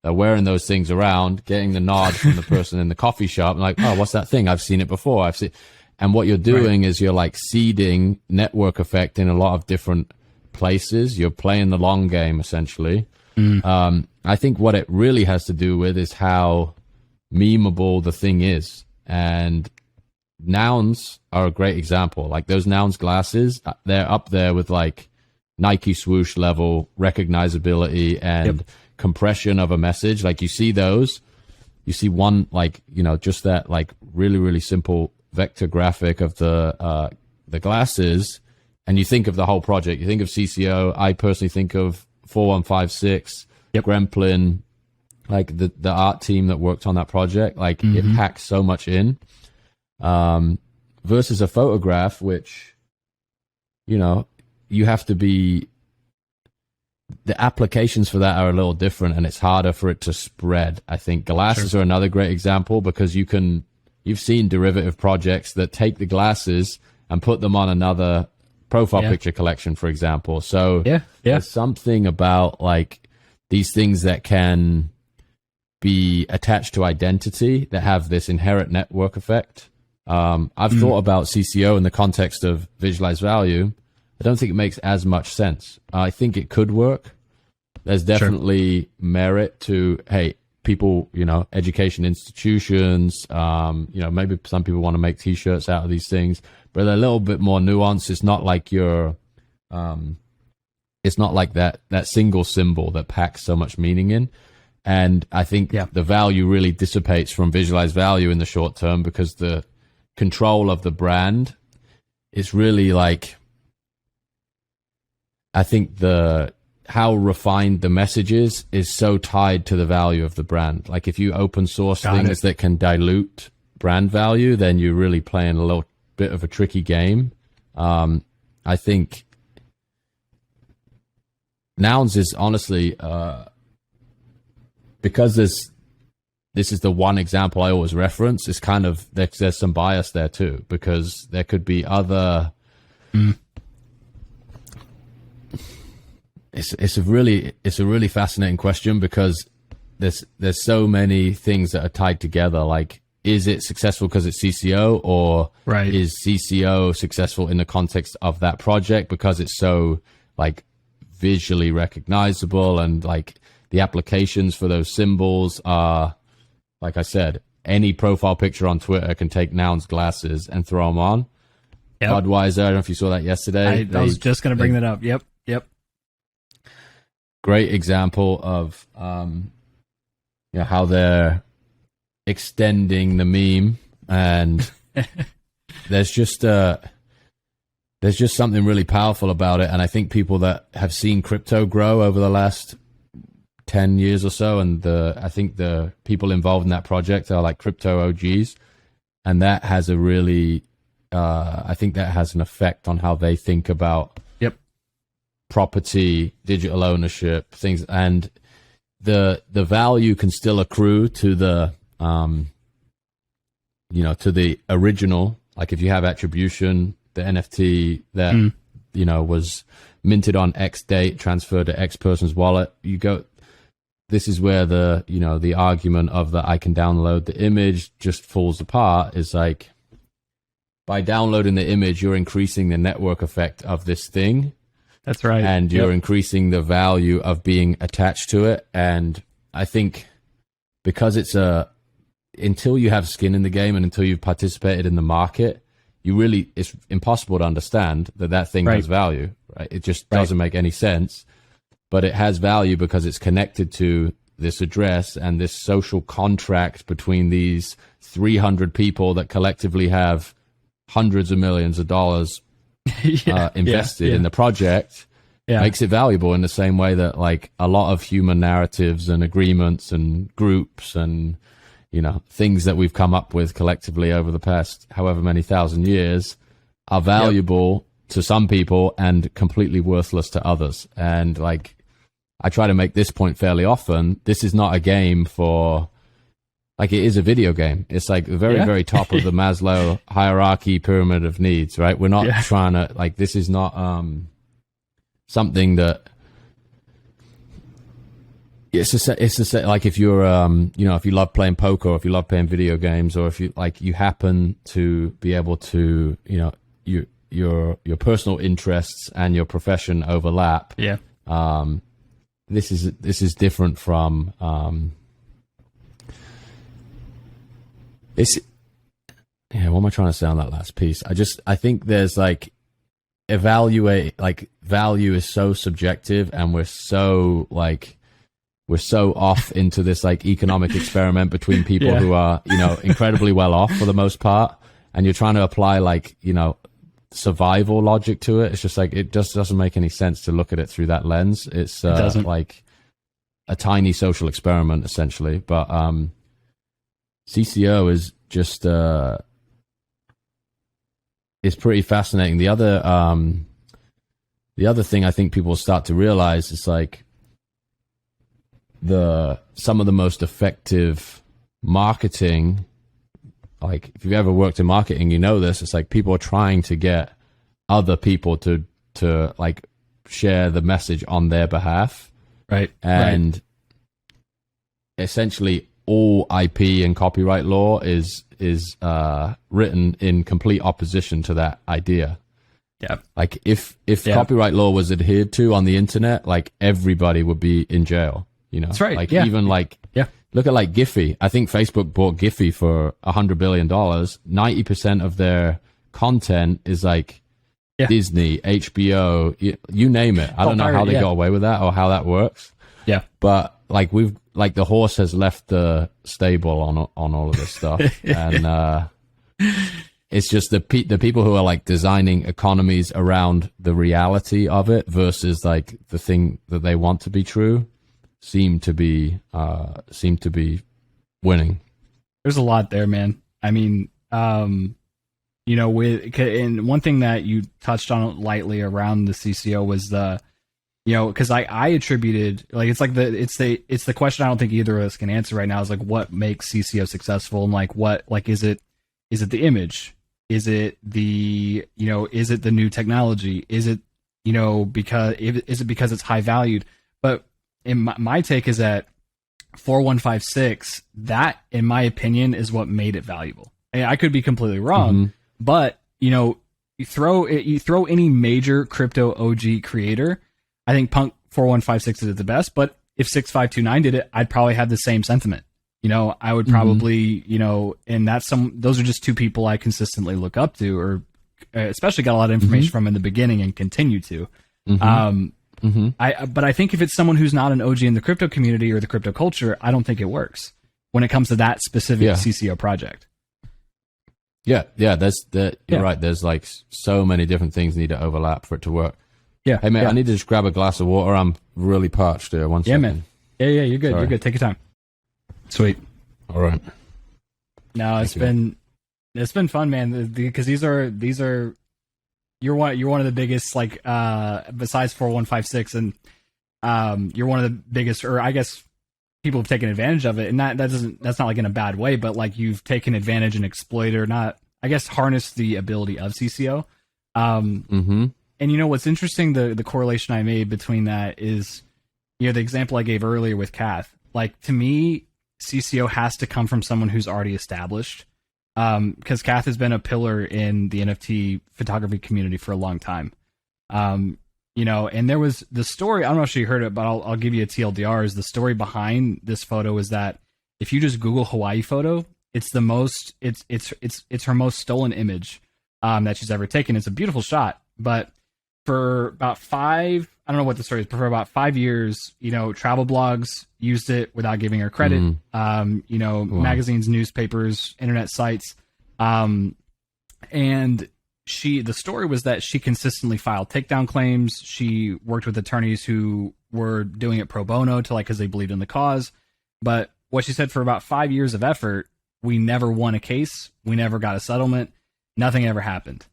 are wearing those things around, getting the nod from the person in the coffee shop, and like, oh, what's that thing? I've seen it before. And what you're doing is you're like seeding network effect in a lot of different places. You're playing the long game, essentially. I think what it really has to do with is how memeable the thing is. And nouns are a great example. Like those nouns glasses, they're up there with like Nike swoosh level recognizability and compression of a message. Like you see those, you see one, like, just that like really, really simple vector graphic of the glasses, and you think of the whole project. You think of CCO. I personally think of 4156, Gremplin, like the art team that worked on that project. Like it packs so much in, versus a photograph, which, you have to be, the applications for that are a little different, and it's harder for it to spread. I think glasses are another great example, because you've seen derivative projects that take the glasses and put them on another profile picture collection, for example. So there's something about like these things that can be attached to identity that have this inherent network effect. I've thought about CCO in the context of visualized value. I don't think it makes as much sense. I think it could work. There's definitely merit to, hey, people, education institutions, maybe some people want to make t-shirts out of these things, but they're a little bit more nuanced. It's not like it's not like that single symbol that packs so much meaning in. And I think the value really dissipates from visualized value in the short term, because the control of the brand is really like, I think how refined the message is so tied to the value of the brand. Like if you open source things that can dilute brand value, then you're really playing a little bit of a tricky game. I think nouns is honestly, because this is the one example I always reference, it's kind of, there's some bias there too, because there could be other, It's a really fascinating question, because there's so many things that are tied together. Like, is it successful because it's CCO, or is CCO successful in the context of that project because it's so like visually recognizable, and like the applications for those symbols are, like I said, any profile picture on Twitter can take nouns glasses and throw them on. Budweiser, I don't know if you saw that yesterday. I was just going to bring that up. Yep. Great example of how they're extending the meme, and there's just something really powerful about it. And I think people that have seen crypto grow over the last 10 years or so, and I think the people involved in that project are like crypto OGs, and that has a really I think that has an effect on how they think about property, digital ownership, things, and the value can still accrue to the to the original. Like if you have attribution, the NFT that was minted on X date, transferred to X person's wallet, this is where the argument of that I can download the image just falls apart. Is like, by downloading the image, you're increasing the network effect of this thing. That's right. And you're increasing the value of being attached to it. And I think because until you have skin in the game and until you've participated in the market, it's impossible to understand that thing has value, right? It just doesn't make any sense, but it has value because it's connected to this address and this social contract between these 300 people that collectively have hundreds of millions of dollars invested in the project. Makes it valuable in the same way that like a lot of human narratives and agreements and groups and things that we've come up with collectively over the past however many thousand years are valuable to some people and completely worthless to others. And like I try to make this point fairly often. This is not a game for, like, it is a video game. It's like the very, very top of the Maslow hierarchy pyramid of needs, right? We're not trying to, like, this is not something that, it's like if you're, if you love playing poker, or if you love playing video games, or if you, like, you happen to be able to, your personal interests and your profession overlap. Yeah. This is different from, what am I trying to say on that last piece? I think there's like, value is so subjective, and we're so off into this like economic experiment between people who are, incredibly well off for the most part. And you're trying to apply like, survival logic to it. It's just like, it just doesn't make any sense to look at it through that lens. It's like a tiny social experiment essentially. But CCO is just is pretty fascinating. The other thing I think people start to realize is like some of the most effective marketing, like if you've ever worked in marketing, you know this, it's like people are trying to get other people to like share the message on their behalf. Right. And essentially all IP and copyright law is written in complete opposition to that idea. Yeah. Like if copyright law was adhered to on the internet, like everybody would be in jail, That's right. Like even like, look at like Giphy. I think Facebook bought Giphy for $100 billion. 90% of their content is like Disney, HBO, you name it. I don't know how they got away with that or how that works. Yeah. But like the horse has left the stable on all of this stuff. And it's just the people who are like designing economies around the reality of it versus like the thing that they want to be true seem to be winning. There's a lot there, man. I mean, and one thing that you touched on lightly around the CCO was because I attributed, like, it's the question I don't think either of us can answer right now, is like, what makes CCO successful, and like what, like, is it the image, is it the is it the new technology, is it because it's high valued? But in my take is that 4156, that in my opinion is what made it valuable. And I could be completely wrong, but you throw any major crypto OG creator, I think Punk 4156 is the best. But if 6529 did it, I'd probably have the same sentiment. I would probably and those are just two people I consistently look up to, or especially got a lot of information from in the beginning and continue to. But I think if it's someone who's not an OG in the crypto community or the crypto culture, I don't think it works when it comes to that specific CCO project. You're right. There's like so many different things need to overlap for it to work. Yeah. Hey man, I need to just grab a glass of water. I'm really parched here. One second. Man. Yeah, you're good. Sorry. You're good. Take your time. Sweet. All right. No, it's been fun, man. Because these are you're one of the biggest, like, besides 4156, and you're one of the biggest, or I guess people have taken advantage of it, and that's not like in a bad way, but like you've taken advantage and exploited, or not, I guess, harnessed the ability of CCO. And what's interesting, the correlation I made between that is, the example I gave earlier with Kath. Like, to me, CCO has to come from someone who's already established. Because Kath has been a pillar in the NFT photography community for a long time. And there was the story, I don't know if you heard it, but I'll give you a TLDR, is the story behind this photo is that if you just Google Hawaii photo, it's her most stolen image that she's ever taken. It's a beautiful shot, but for about I don't know what the story is, but for about 5 years, travel blogs used it without giving her credit. Wow. Magazines, newspapers, internet sites. And the story was that she consistently filed takedown claims. She worked with attorneys who were doing it pro bono because they believed in the cause. But what she said, for about 5 years of effort, we never won a case. We never got a settlement. Nothing ever happened.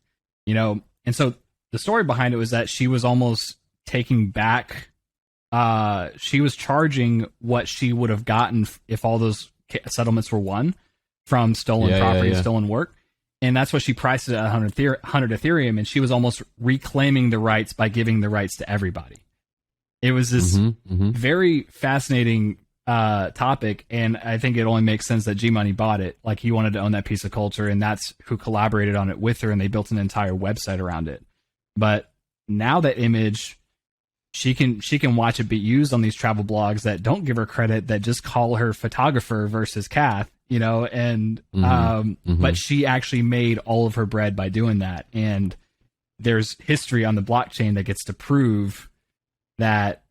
And so the story behind it was that she was almost taking back she was charging what she would have gotten if all those settlements were won from stolen property and stolen work. And that's what she priced it at 100 Ethereum. And she was almost reclaiming the rights by giving the rights to everybody. It was this very fascinating topic. And I think it only makes sense that G Money bought it. Like, he wanted to own that piece of culture, and that's who collaborated on it with her. And they built an entire website around it. But now that image, she can watch it be used on these travel blogs that don't give her credit, that just call her photographer versus Kath, you know, and but she actually made all of her bread by doing that. And there's history on the blockchain that gets to prove that,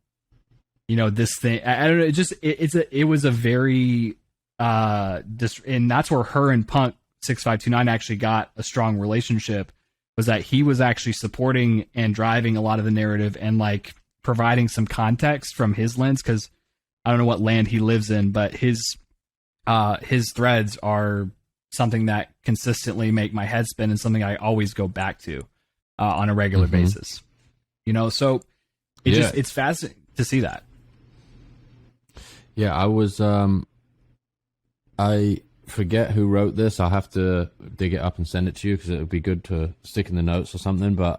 you know, this thing, I don't know, it was a very and that's where her and Punk 6529 actually got a strong relationship, was that he was actually supporting and driving a lot of the narrative and like providing some context from his lens, because I don't know what land he lives in, but his threads are something that consistently make my head spin and something I always go back to on a regular basis. You know, so it's fascinating to see that. Yeah, I forget who wrote this. I'll have to dig it up and send it to you, because it would be good to stick in the notes or something. But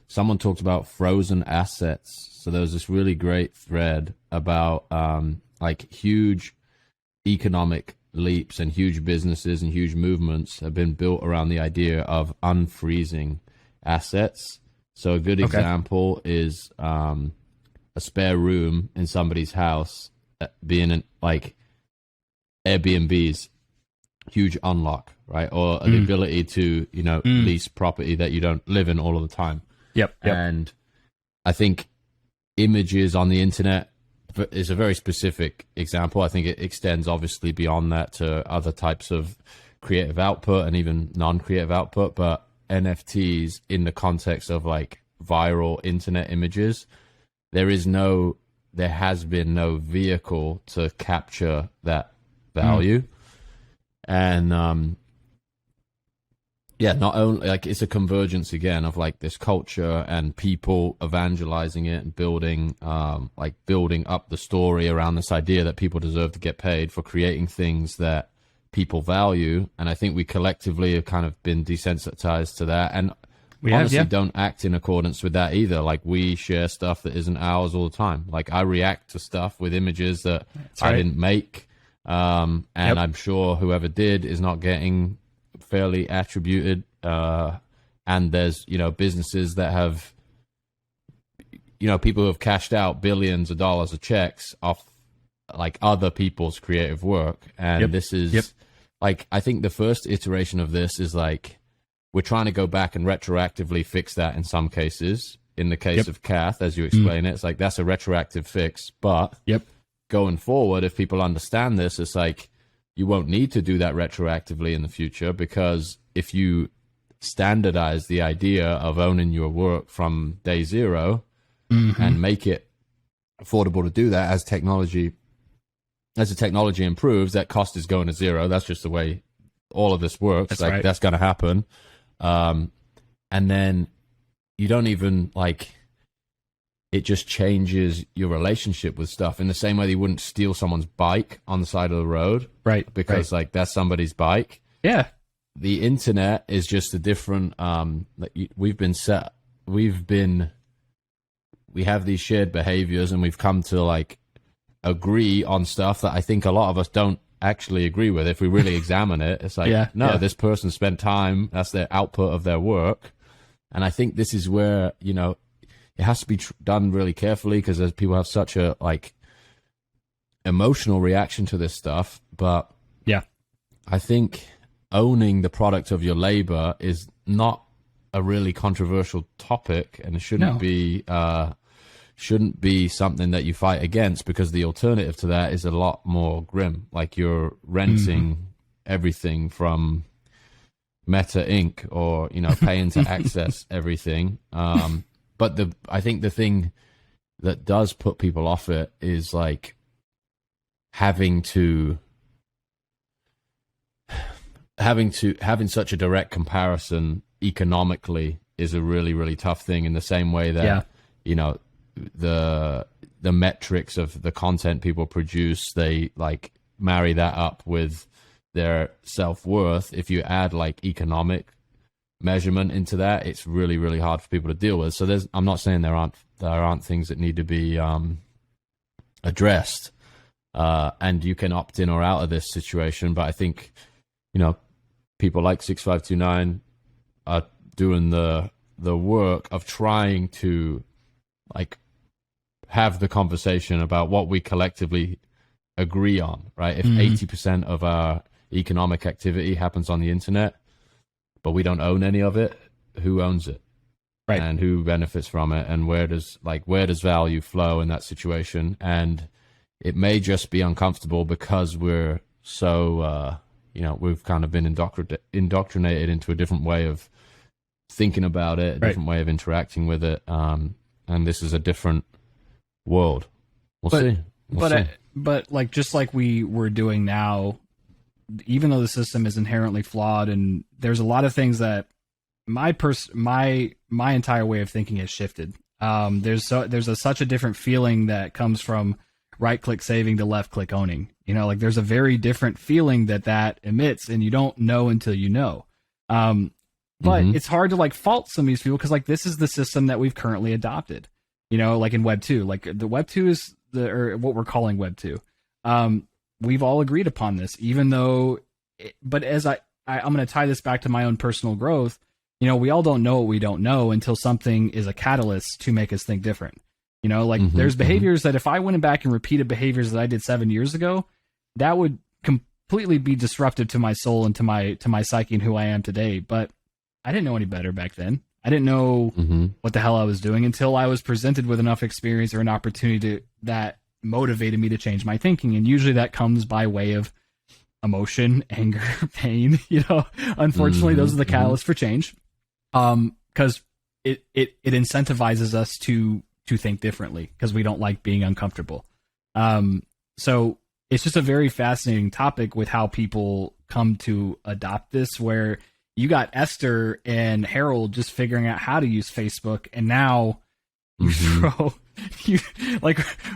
someone talked about frozen assets. So there was this really great thread about like huge economic leaps and huge businesses and huge movements have been built around the idea of unfreezing assets. So a good example is a spare room in somebody's house being like Airbnb's huge unlock, right? Or the ability to, you know, lease property that you don't live in all of the time. Yep. And I think images on the internet is a very specific example. I think it extends obviously beyond that to other types of creative output and even non-creative output. But NFTs in the context of like viral internet images, there has been no vehicle to capture that value. And not only like, it's a convergence again of like this culture and people evangelizing it and building up the story around this idea that people deserve to get paid for creating things that people value. And I think we collectively have kind of been desensitized to that, and we honestly don't act in accordance with that either. Like, we share stuff that isn't ours all the time. Like, I react to stuff with images that I didn't make. And I'm sure whoever did is not getting fairly attributed. And there's, you know, businesses that have, you know, people who have cashed out billions of dollars of checks off like other people's creative work. And this is like, I think the first iteration of this is like, we're trying to go back and retroactively fix that in some cases. In the case of Kath, as you explain it, it's like, that's a retroactive fix. But going forward, if people understand this, it's like, you won't need to do that retroactively in the future, because if you standardize the idea of owning your work from day zero and make it affordable to do that, as the technology improves, that cost is going to zero. That's just the way all of this works. That's going to happen. And then you don't even like, it just changes your relationship with stuff in the same way that you wouldn't steal someone's bike on the side of the road. Right. Because like, that's somebody's bike. Yeah. The internet is just a different, we have these shared behaviors, and we've come to like agree on stuff that I think a lot of us don't actually agree with. If we really examine it, it's like, this person spent time, that's their output of their work. And I think this is where, you know, it has to be done really carefully, because people have such a like emotional reaction to this stuff. But I think owning the product of your labor is not a really controversial topic, and it shouldn't be something that you fight against, because the alternative to that is a lot more grim. Like, you're renting everything from Meta Inc., or, you know, paying to access everything. But I think the thing that does put people off it is like having such a direct comparison economically is a really, really tough thing, in the same way that, you know, the the metrics of the content people produce, they like marry that up with their self-worth. If you add like economic measurement into that, it's really, really hard for people to deal with. So I'm not saying there aren't things that need to be addressed, and you can opt in or out of this situation. But I think, people like 6529 are doing the work of trying to like have the conversation about what we collectively agree on, right? If 80% of our economic activity happens on the internet, but we don't own any of it, who owns it? Right. And who benefits from it? And where does value flow in that situation? And it may just be uncomfortable because we're so, we've kind of been indoctrinated into a different way of thinking about it, a different way of interacting with it. And this is a different world. We'll see. But like, just like we were doing now, even though the system is inherently flawed, and there's a lot of things that my entire way of thinking has shifted. There's such a different feeling that comes from right click saving to left click owning. There's a very different feeling that emits, and you don't know until you know. But it's hard to like fault some of these people because like this is the system that we've currently adopted. Like in Web 2, like the Web 2 is or what we're calling Web 2. We've all agreed upon this, even though, but as I'm going to tie this back to my own personal growth, we all don't know what we don't know until something is a catalyst to make us think different. There's behaviors that if I went back and repeated behaviors that I did 7 years ago, that would completely be disruptive to my soul and to my psyche and who I am today. But I didn't know any better back then. I didn't know what the hell I was doing until I was presented with enough experience or an opportunity that motivated me to change my thinking. And usually that comes by way of emotion, anger, pain. Unfortunately, those are the catalysts for change. Because it incentivizes us to think differently because we don't like being uncomfortable. So it's just a very fascinating topic with how people come to adopt this, where you got Esther and Harold just figuring out how to use Facebook, and now you throw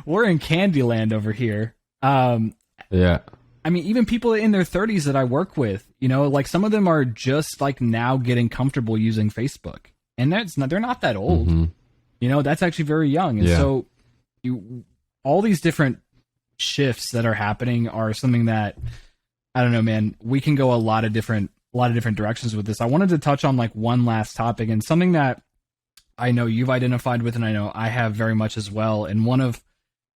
we're in Candyland over here. Yeah. I mean, even people in their 30s that I work with, like some of them are just like now getting comfortable using Facebook, and they're not that old. That's actually very young. And so all these different shifts that are happening are something that, I don't know, man, we can go a lot of different directions with this. I wanted to touch on like one last topic, and something that I know you've identified with, and I know I have very much as well. And one of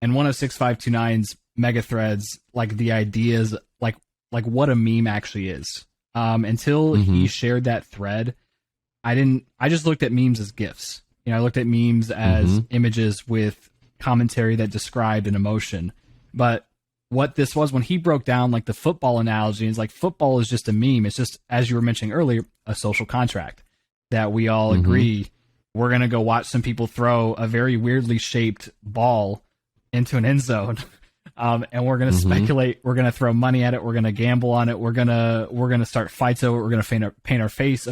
6529's mega threads, like the ideas, like what a meme actually is. Until he shared that thread, I just looked at memes as GIFs. I looked at memes as images with commentary that described an emotion. But what this was, when he broke down like the football analogy, is like football is just a meme. It's just, as you were mentioning earlier, a social contract that we all agree we're going to go watch some people throw a very weirdly shaped ball into an end zone. And we're going to speculate. We're going to throw money at it. We're going to gamble on it. We're going to start fights over it. We're going to paint our face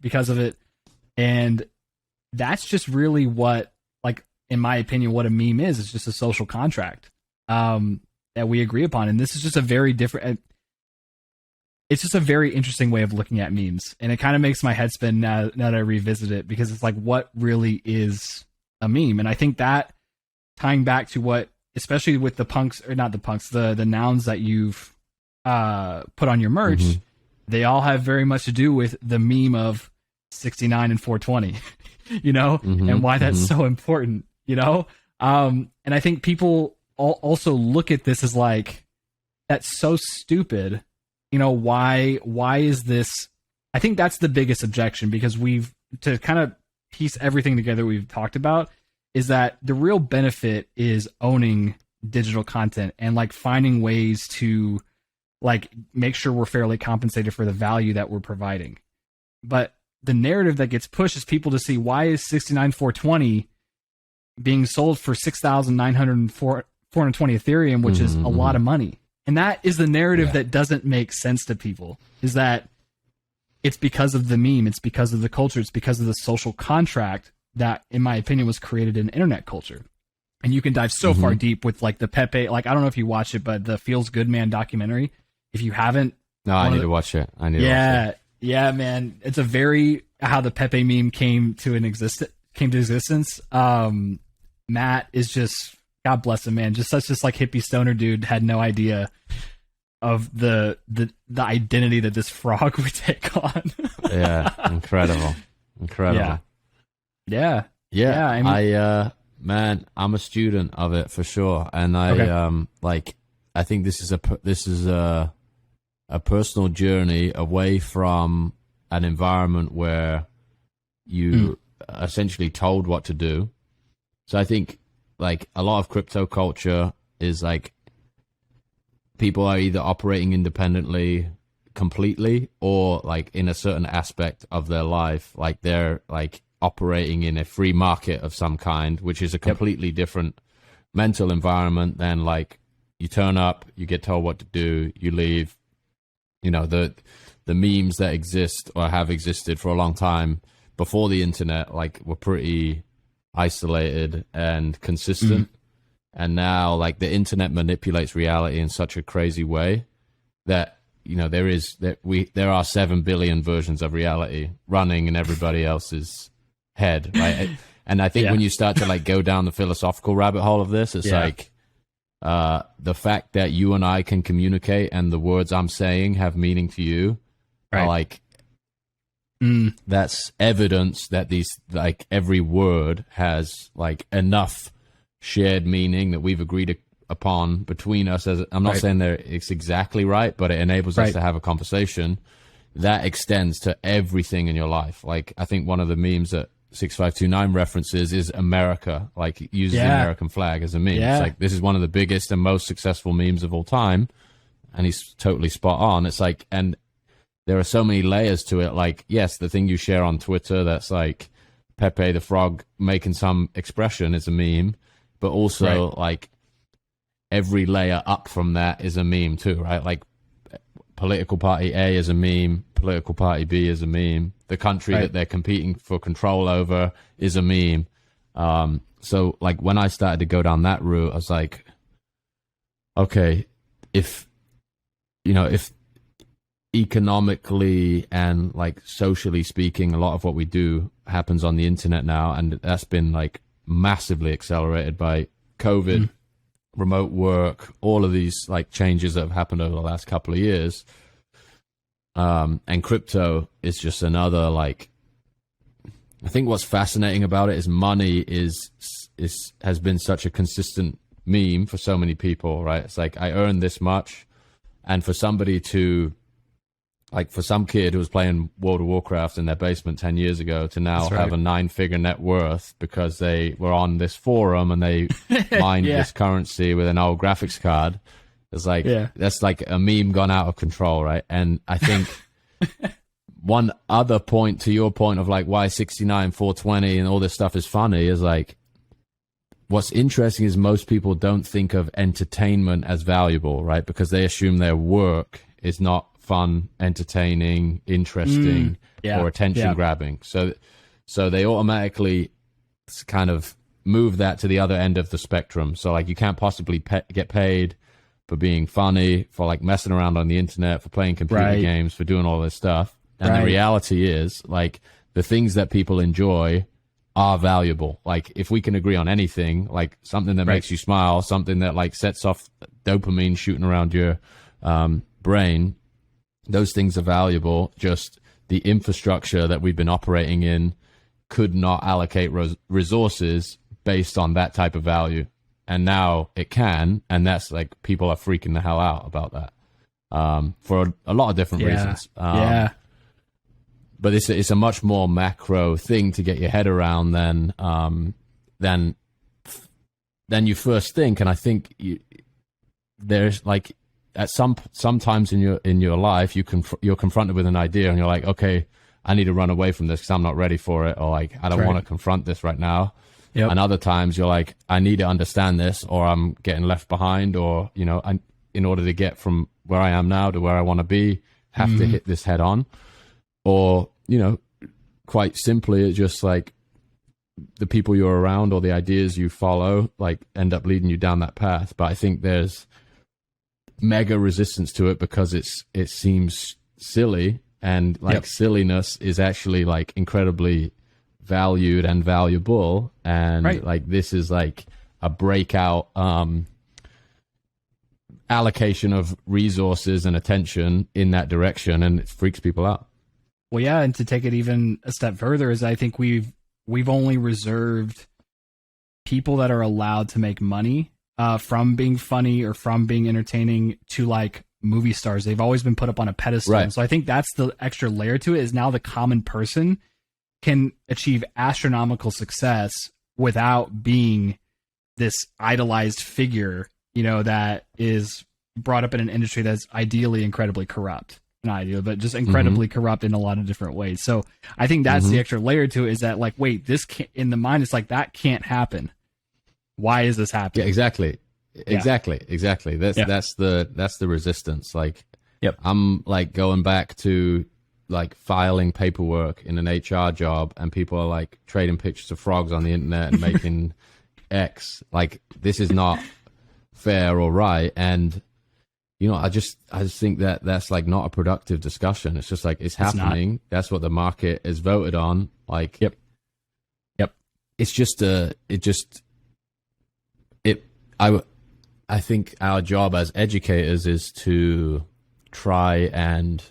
because of it. And that's just really what, like, in my opinion, what a meme is. It's just a social contract that we agree upon. And this is just a very different, it's just a very interesting way of looking at memes. And it kind of makes my head spin now that I revisit it, because it's like, what really is a meme? And I think that, tying back to what, especially with the punks, or not the punks, the nouns that you've put on your merch, they all have very much to do with the meme of 69 and 420, and why that's so important, and I think people also look at this as like, that's so stupid, why is this? I think that's the biggest objection, because to kind of piece everything together we've talked about, is that the real benefit is owning digital content and like finding ways to like make sure we're fairly compensated for the value that we're providing. But the narrative that gets pushed is people to see, why is 69,420 being sold for 6,420 Ethereum, which is a lot of money. And that is the narrative that doesn't make sense to people, is that it's because of the meme, it's because of the culture, it's because of the social contract that, in my opinion, was created in internet culture. and you can dive so far deep with like the Pepe. Like I don't know if you watch it, but the Feels Good Man documentary. If you haven't, no, I need to watch it. I need to watch it. Yeah, man. It's a very how the Pepe meme came to existence. Matt is just, God bless him, man. Just like hippie stoner dude, had no idea of the identity that this frog would take on. Yeah, incredible. Yeah. I mean, man, I'm a student of it for sure, and I think this is a personal journey away from an environment where you essentially told what to do. So I think like a lot of crypto culture is like people are either operating independently completely or like in a certain aspect of their life, like they're like operating in a free market of some kind, which is a completely different mental environment than like you turn up, you get told what to do, you leave. You know, the memes that exist or have existed for a long time before the internet, like were pretty isolated and consistent. And now like the internet manipulates reality in such a crazy way that, you know, there are 7 billion versions of reality running in everybody else's head, right? And I think when you start to like go down the philosophical rabbit hole of this, it's like the fact that you and I can communicate and the words I'm saying have meaning to you are like that's evidence that these like every word has like enough shared meaning that we've agreed upon between us. As I'm not saying that it's exactly right, but it enables us to have a conversation that extends to everything in your life. Like I think one of the memes that 6529 references is America, like uses the American flag as a meme. It's like this is one of the biggest and most successful memes of all time, and he's totally spot on. It's like, and there are so many layers to it. Like, yes, the thing you share on Twitter that's like Pepe the Frog making some expression is a meme, but also like every layer up from that is a meme too, right? Like political party A is a meme, political party B is a meme, the country that they're competing for control over is a meme. So like when I started to go down that route, I was like, okay, if economically and like socially speaking, a lot of what we do happens on the internet now, and that's been like massively accelerated by COVID, remote work, all of these like changes that have happened over the last couple of years. And crypto is just another, like, I think what's fascinating about it is money has been such a consistent meme for so many people, right? It's like, I earn this much. And for somebody to, like, for some kid who was playing World of Warcraft in their basement 10 years ago to now have a 9-figure net worth because they were on this forum and they mined this currency with an old graphics card. It's like, that's like a meme gone out of control, right? And I think one other point to your point of like why 69, 420 and all this stuff is funny is like, what's interesting is most people don't think of entertainment as valuable, right? Because they assume their work is not fun, entertaining, interesting, or attention grabbing. So they automatically kind of move that to the other end of the spectrum. So like you can't possibly get paid for being funny, for like messing around on the internet, for playing computer games, for doing all this stuff. And the reality is like the things that people enjoy are valuable. Like if we can agree on anything, like something that makes you smile, something that like sets off dopamine shooting around your brain, those things are valuable. Just the infrastructure that we've been operating in could not allocate resources based on that type of value. And now it can, and that's like people are freaking the hell out about that for a lot of different reasons. But it's a much more macro thing to get your head around than you first think. And I think there's like at sometimes in your life you're confronted with an idea and you're like, okay, I need to run away from this because I'm not ready for it, or like I don't want to confront this right now. And other times you're like, I need to understand this, or I'm getting left behind, or in order to get from where I am now to where I want to be, have to hit this head on. Or, quite simply, it's just like the people you're around or the ideas you follow like end up leading you down that path. But I think there's mega resistance to it because it seems silly, and like silliness is actually like incredibly valued and valuable, and like this is like a breakout allocation of resources and attention in that direction, and it freaks people out. Well, yeah, and to take it even a step further is I think we've only reserved people that are allowed to make money from being funny or from being entertaining to like movie stars. They've always been put up on a pedestal. Right. So I think that's the extra layer to it, is now the common person can achieve astronomical success without being this idolized figure, you know, that is brought up in an industry that's ideally incredibly corrupt. Not ideal, but just incredibly corrupt in a lot of different ways. So I think that's the extra layer to it, is that like, wait, this can't, in the mind, it's like, that can't happen. Why is this happening? Yeah, exactly. That's the resistance. Like, I'm like going back to like filing paperwork in an HR job, and people are like trading pictures of frogs on the internet and making X. Like, this is not fair or right. And you know, I just think that that's like not a productive discussion. It's just like, it's happening. That's what the market is voted on. Like, it's just I think our job as educators is to try and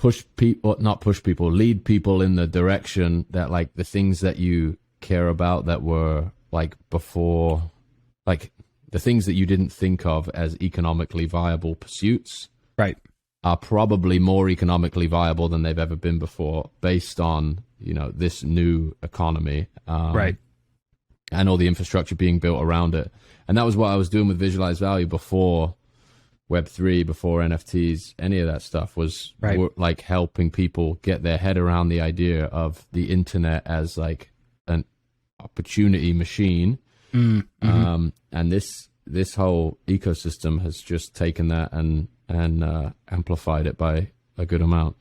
lead people in the direction that like the things that you care about that were like before, like the things that you didn't think of as economically viable pursuits, right, are probably more economically viable than they've ever been before, based on, you know, this new economy, right, and all the infrastructure being built around it. And that was what I was doing with Visualize Value before Web3, before NFTs, any of that stuff was like helping people get their head around the idea of the internet as like an opportunity machine. And this whole ecosystem has just taken that and amplified it by a good amount.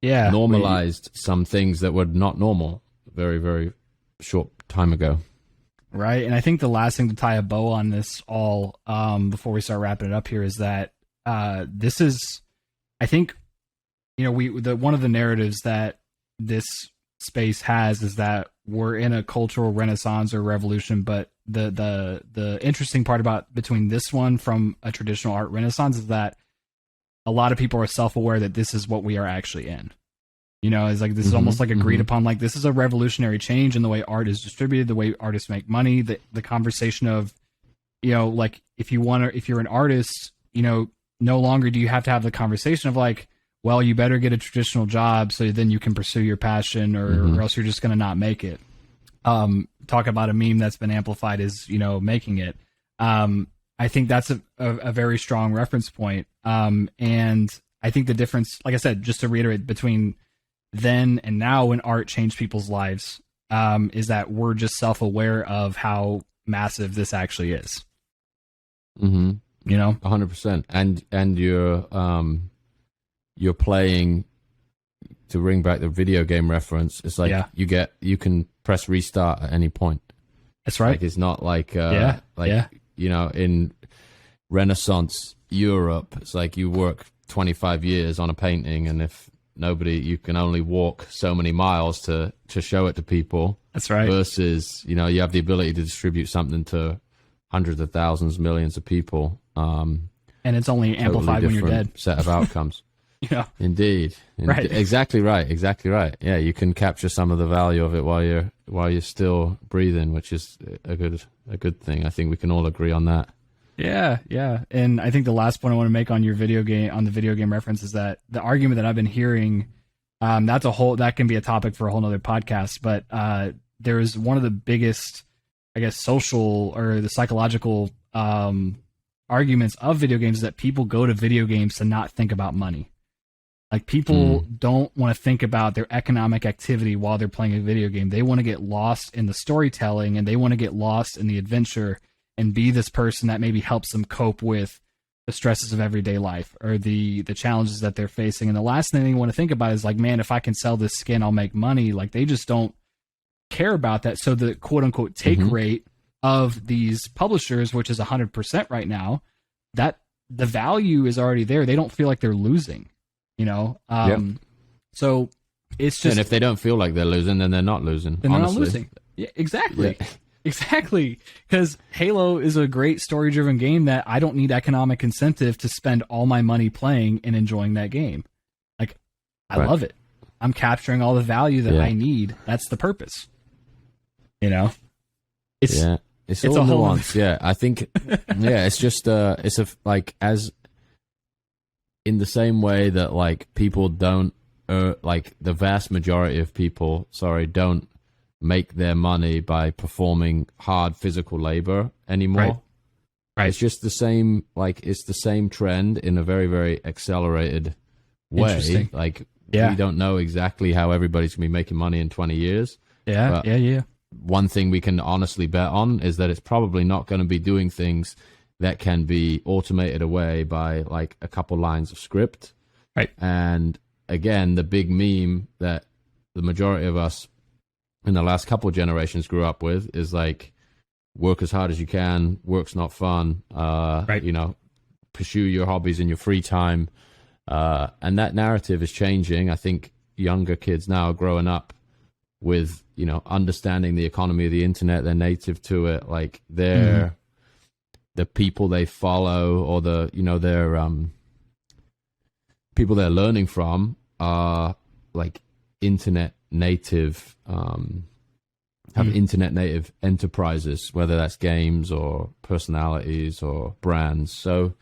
Yeah, normalized some things that were not normal very, very short time ago. Right, and I think the last thing to tie a bow on this all, before we start wrapping it up here, is that this is, I think, you know, one of the narratives that this space has is that we're in a cultural renaissance or revolution, but the interesting part about between this one from a traditional art renaissance is that a lot of people are self-aware that this is what we are actually in. You know, it's like, this is almost like agreed upon, like, this is a revolutionary change in the way art is distributed, the way artists make money, the conversation of, you know, like, if you're an artist, you know, no longer do you have to have the conversation of like, well, you better get a traditional job so then you can pursue your passion, or else you're just going to not make it. Talk about a meme that's been amplified as, you know, making it. I think that's a very strong reference point. And I think the difference, like I said, just to reiterate, between then and now when art changed people's lives, is that we're just self-aware of how massive this actually is. You know, 100%. And you're playing, to bring back the video game reference, it's like you can press restart at any point. That's right. Like, it's not like you know, in Renaissance Europe, it's like you work 25 years on a painting, and if you can only walk so many miles to show it to people. That's right. Versus, you know, you have the ability to distribute something to hundreds of thousands, millions of people. And it's only amplified when you're dead. Set of outcomes. Yeah. Indeed. Right. Exactly right. Yeah, you can capture some of the value of it while you're still breathing, which is a good thing. I think we can all agree on that. Yeah. And I think the last point I want to make on the video game reference is that the argument that I've been hearing, that can be a topic for a whole nother podcast, but there is one of the biggest, I guess, social or the psychological arguments of video games is that people go to video games to not think about money. Like, people don't want to think about their economic activity while they're playing a video game. They want to get lost in the storytelling, and they want to get lost in the adventure and be this person that maybe helps them cope with the stresses of everyday life or the challenges that they're facing. And the last thing they want to think about is like, man, if I can sell this skin, I'll make money. Like, they just don't care about that. So the quote unquote take rate of these publishers, which is 100% right now, that the value is already there. They don't feel like they're losing, you know? So it's just, and if they don't feel like they're losing, then they're not losing. Then they're not losing. Yeah, exactly. Yeah. Exactly. Because Halo is a great story-driven game that I don't need economic incentive to spend all my money playing and enjoying that game. Like, I love it. I'm capturing all the value that I need. That's the purpose. You know? It's all a whole nuance. Yeah, I think, it's just, it's like, as in the same way that, like, people don't, like, the vast majority of people, don't make their money by performing hard physical labor anymore. Right. It's just the same, like, it's the same trend in a very, very accelerated way. Like, we don't know exactly how everybody's going to be making money in 20 years. Yeah. One thing we can honestly bet on is that it's probably not going to be doing things that can be automated away by, like, a couple lines of script. Right. And again, the big meme that the majority of us in the last couple of generations grew up with is, like, work as hard as you can, work's not fun, you know, pursue your hobbies in your free time. And that narrative is changing. I think younger kids now are growing up with, you know, understanding the economy of the internet. They're native to it. Like, they're the people they follow, or the, you know, their people they're learning from are, like, internet native, have internet native enterprises, whether that's games or personalities or brands. So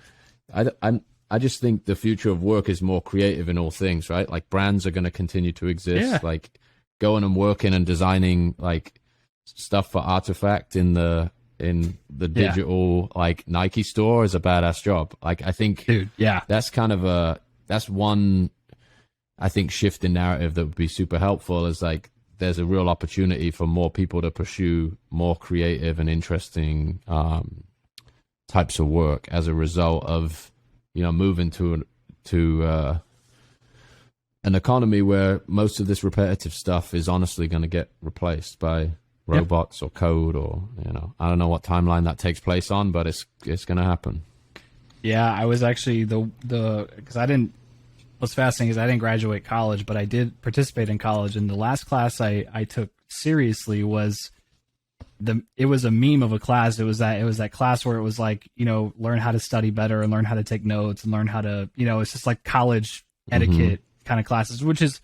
I just think the future of work is more creative in all things, right? Like, brands are going to continue to exist. Like, going and working and designing, like, stuff for Artifact in the digital, like, Nike store is a badass job. Like, I think, that's kind of that's one, I think, shift in narrative that would be super helpful, is, like, there's a real opportunity for more people to pursue more creative and interesting types of work as a result of, you know, moving to an economy where most of this repetitive stuff is honestly going to get replaced by robots or code, or, you know, I don't know what timeline that takes place on, but it's going to happen. Yeah, I was actually because what's fascinating is I didn't graduate college, but I did participate in college. And the last class I took seriously was it was a meme of a class. It was that class where it was like, you know, learn how to study better and learn how to take notes and learn how to, you know, it's just like college etiquette kind of classes, which is,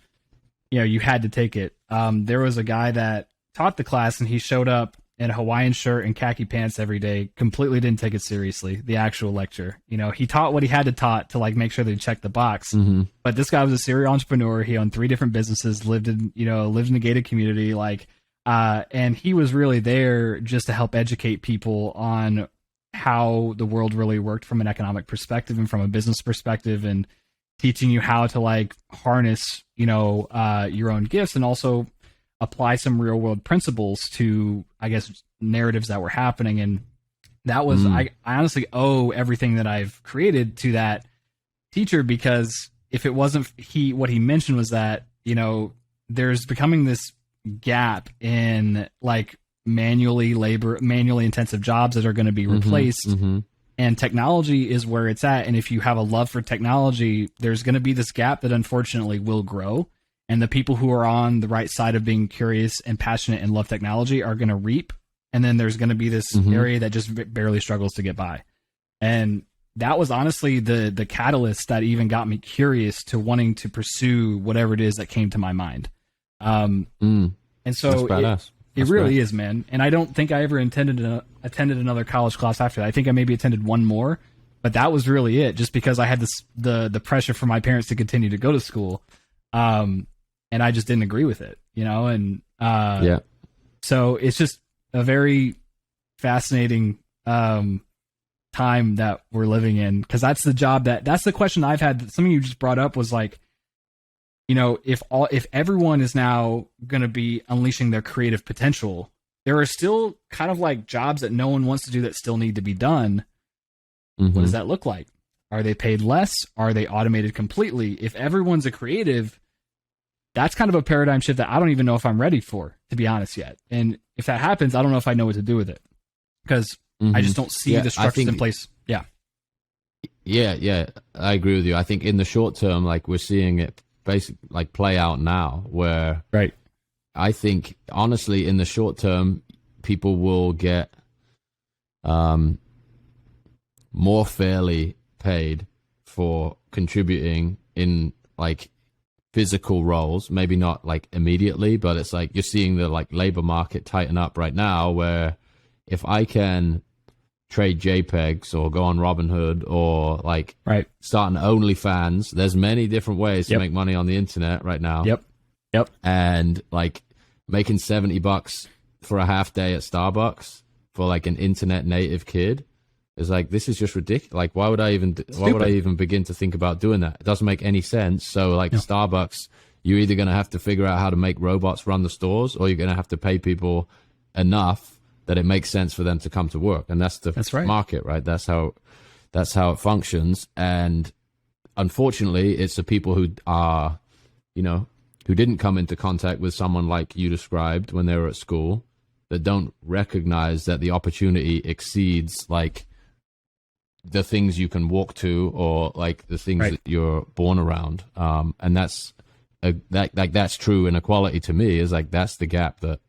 you know, you had to take it. There was a guy that taught the class, and he showed up in a Hawaiian shirt and khaki pants every day, completely didn't take it seriously, the actual lecture. You know, he taught what he had to taught to, like, make sure they checked the box. But this guy was a serial entrepreneur. He owned 3 different businesses, lived in a gated community, like, and he was really there just to help educate people on how the world really worked from an economic perspective and from a business perspective, and teaching you how to, like, harness, you know, your own gifts, and also apply some real world principles to, I guess, narratives that were happening. And that was, I honestly owe everything that I've created to that teacher, because if it wasn't what he mentioned was that, you know, there's becoming this gap in, like, manually intensive jobs that are going to be replaced. And technology is where it's at. And if you have a love for technology, there's going to be this gap that unfortunately will grow. And the people who are on the right side of being curious and passionate and love technology are going to reap. And then there's going to be this area that just barely struggles to get by. And that was honestly the catalyst that even got me curious to wanting to pursue whatever it is that came to my mind. And so it really is, man. And I don't think I ever attended another college class after that. I think I maybe attended one more, but that was really it, just because I had the pressure from my parents to continue to go to school. And I just didn't agree with it, you know? And, so it's just a very fascinating, time that we're living in. 'Cause that's the question I've had that some of you just brought up, was like, you know, if everyone is now going to be unleashing their creative potential, there are still kind of like jobs that no one wants to do that still need to be done. What does that look like? Are they paid less? Are they automated completely? If everyone's a creative, that's kind of a paradigm shift that I don't even know if I'm ready for, to be honest, yet. And if that happens, I don't know if I know what to do with it, because I just don't see the structures in place. Yeah, I agree with you. I think in the short term, like we're seeing it basically like play out now, where right. I think honestly, in the short term, people will get more fairly paid for contributing in like physical roles, maybe not like immediately, but it's like you're seeing the like labor market tighten up right now, where if I can trade JPEGs or go on Robinhood or like start an OnlyFans, there's many different ways to make money on the internet right now. Yep. And like making $70 for a half day at Starbucks for like an internet native kid is like, this is just ridiculous. Like, why would I even begin to think about doing that? It doesn't make any sense. So like Starbucks, you're either going to have to figure out how to make robots run the stores, or you're going to have to pay people enough that it makes sense for them to come to work. And that's the market, right? That's how it functions. And unfortunately, it's the people who are, who didn't come into contact with someone like you described when they were at school, that don't recognize that the opportunity exceeds like the things you can walk to, or like the things that you're born around. And that's that's true inequality to me, is like, that's the gap that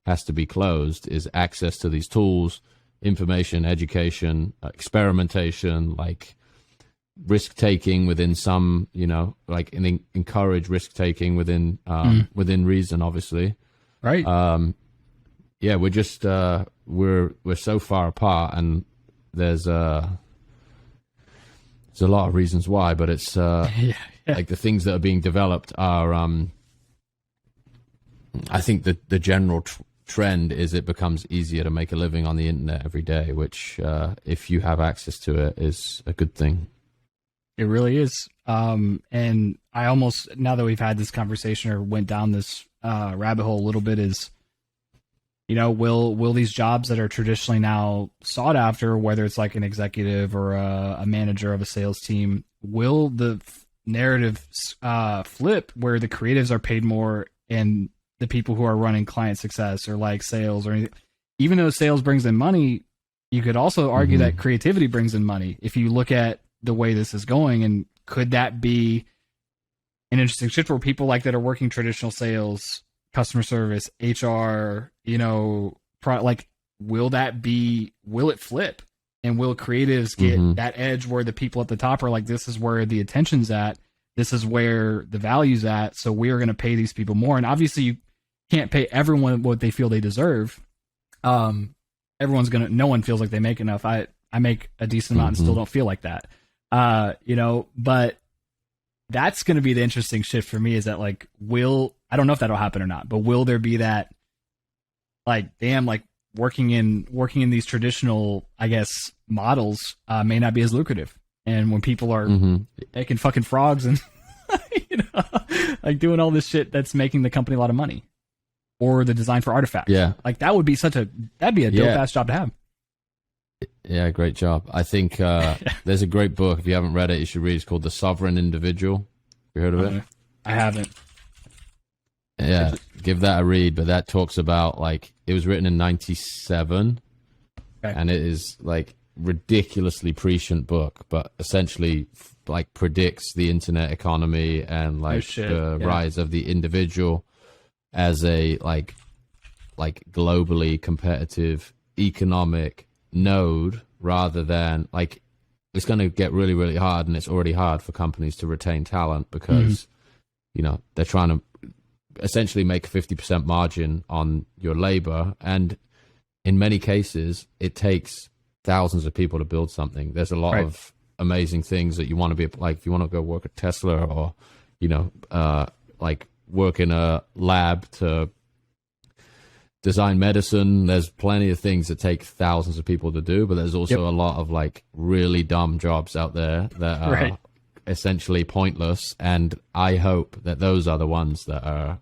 has to be closed, is access to these tools, information, education, experimentation, like risk taking within some, like encourage risk taking within within reason, obviously. Right. Yeah, we're just we're so far apart, and there's a lot of reasons why, but it's like the things that are being developed are I think the general trend is it becomes easier to make a living on the internet every day, which if you have access to it, is a good thing. It really is. And I almost, now that we've had this conversation or went down this rabbit hole a little bit, is, will these jobs that are traditionally now sought after, whether it's like an executive or a manager of a sales team, will the narrative flip where the creatives are paid more and the people who are running client success or like sales or anything? Even though sales brings in money, you could also argue that creativity brings in money if you look at the way this is going. And could that be an interesting shift where people like that are working traditional sales, customer service, HR, like, will it flip? And will creatives get that edge where the people at the top are like, this is where the attention's at, this is where the value's at, so we are going to pay these people more? And obviously you can't pay everyone what they feel they deserve. No one feels like they make enough. I make a decent amount and still don't feel like that. But that's going to be the interesting shift for me, is that like, I don't know if that'll happen or not, but will there be that, like, damn, like working in these traditional, I guess, models may not be as lucrative. And when people are making fucking frogs and, like doing all this shit that's making the company a lot of money, or the design for artifacts. Yeah. Like that'd be a dope ass job to have. Yeah, great job. I think there's a great book. If you haven't read it, you should read it. It's called The Sovereign Individual. You heard of it? I haven't. Yeah, give that a read. But that talks about, like, it was written in 97, and it is like ridiculously prescient book, but essentially like predicts the internet economy and like the rise of the individual as a like globally competitive economic node, rather than like, it's going to get really, really hard, and it's already hard for companies to retain talent because they're trying to essentially make a 50% margin on your labor, and in many cases it takes thousands of people to build something. There's a lot of amazing things that you want to be like, if you want to go work at Tesla, or like work in a lab to design medicine, there's plenty of things that take thousands of people to do, but there's also a lot of like really dumb jobs out there that are essentially pointless, and I hope that those are the ones that are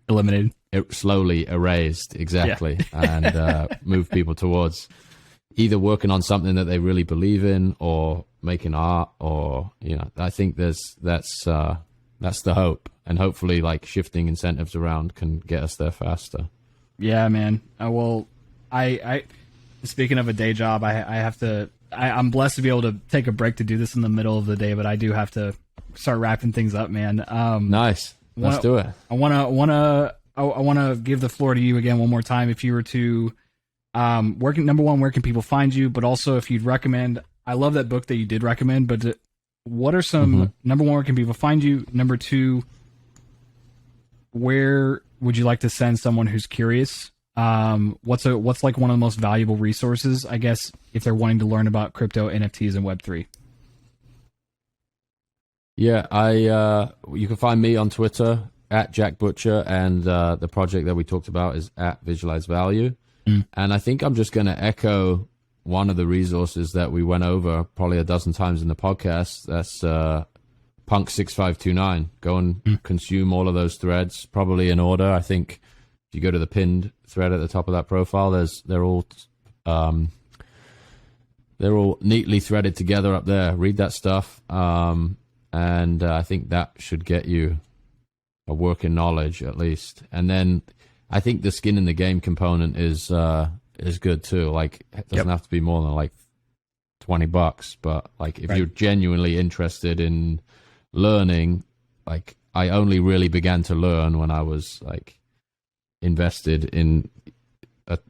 eliminated, slowly erased, and move people towards either working on something that they really believe in, or making art, or I think that's That's the hope. And hopefully like shifting incentives around can get us there faster. Yeah, man. I speaking of a day job, I'm blessed to be able to take a break to do this in the middle of the day, but I do have to start wrapping things up, man. Nice. Let's do it. I want to give the floor to you again one more time. If you were to, number one, where can people find you? But also if you'd recommend, I love that book that you did recommend, but what are some, number one, where can people find you? Number two, where would you like to send someone who's curious? What's like one of the most valuable resources, I guess, if they're wanting to learn about crypto, NFTs, and Web3? Yeah, you can find me on Twitter at Jack Butcher, and the project that we talked about is at Visualize Value. And I think I'm just going to echo one of the resources that we went over probably a dozen times in the podcast. That's Punk6529. Go and consume all of those threads, probably in order. I think if you go to the pinned thread at the top of that profile, they're all neatly threaded together up there. Read that stuff, and I think that should get you a working knowledge at least. And then I think the skin in the game component is good too. Like it doesn't have to be more than like $20, but like if you're genuinely interested in learning, like I only really began to learn when I was like invested in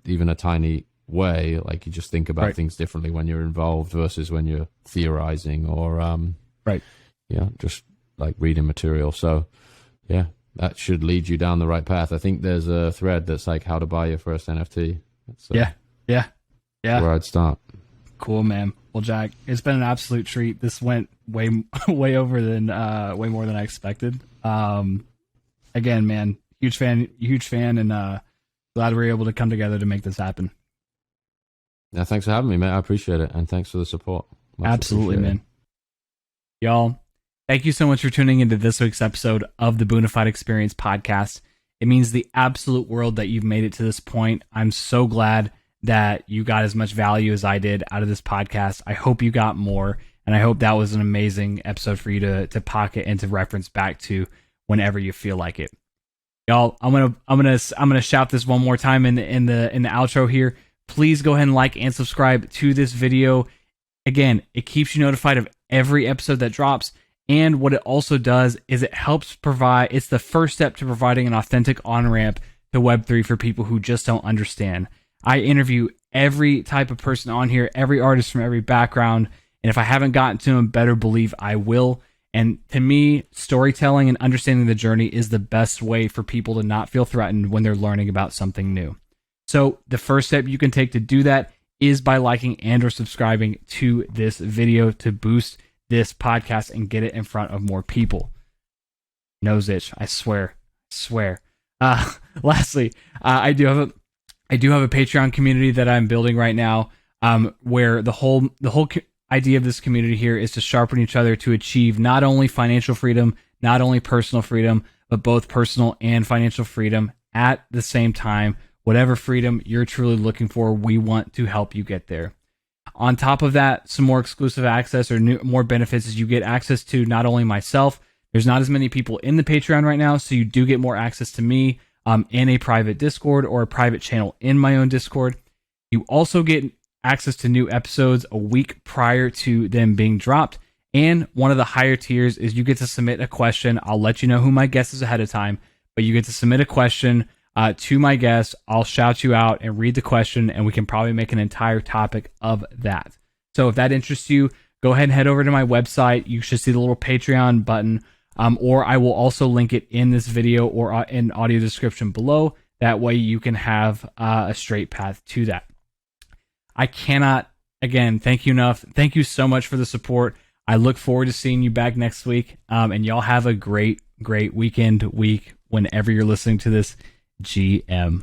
even a tiny way. Like you just think about things differently when you're involved versus when you're theorizing or just like reading material. So yeah, that should lead you down the right path. I think there's a thread that's like how to buy your first NFT. Yeah. Where I'd start. Cool, man. Well, Jack, it's been an absolute treat. This went way over than way more than I expected. Again, man, huge fan, and glad we were able to come together to make this happen. Yeah, thanks for having me, man. I appreciate it, and thanks for the support. Absolutely, man. Y'all, thank you so much for tuning into this week's episode of the Boonified Experience podcast. It means the absolute world that you've made it to this point. I'm so glad that you got as much value as I did out of this podcast. I hope you got more, and I hope that was an amazing episode for you to pocket and to reference back to whenever you feel like it. Y'all, I'm gonna shout this one more time in the outro here. Please go ahead and like and subscribe to this video. Again, it keeps you notified of every episode that drops. And what it also does is it helps provide, it's the first step to providing an authentic on-ramp to Web3 for people who just don't understand. I interview every type of person on here, every artist from every background. And if I haven't gotten to them, better believe I will. And to me, storytelling and understanding the journey is the best way for people to not feel threatened when they're learning about something new. So the first step you can take to do that is by liking and or subscribing to this video to boost this podcast and get it in front of more people. Nose itch, I swear. Lastly, I do have a Patreon community that I'm building right now, where the whole idea of this community here is to sharpen each other to achieve not only financial freedom, not only personal freedom, but both personal and financial freedom at the same time. Whatever freedom you're truly looking for, we want to help you get there. On top of that, some more exclusive access or more benefits is you get access to not only myself. There's not as many people in the Patreon right now, so you do get more access to me in a private Discord or a private channel in my own Discord. You also get access to new episodes a week prior to them being dropped. And one of the higher tiers is you get to submit a question. I'll let you know who my guest is ahead of time, but you get to submit a question to my guest. I'll shout you out and read the question, and we can probably make an entire topic of that. So if that interests you, go ahead and head over to my website. You should see the little Patreon button, or I will also link it in this video or in audio description below. That way you can have a straight path to that. I cannot, again, thank you enough. Thank you so much for the support. I look forward to seeing you back next week, and y'all have a great week, whenever you're listening to this. GM.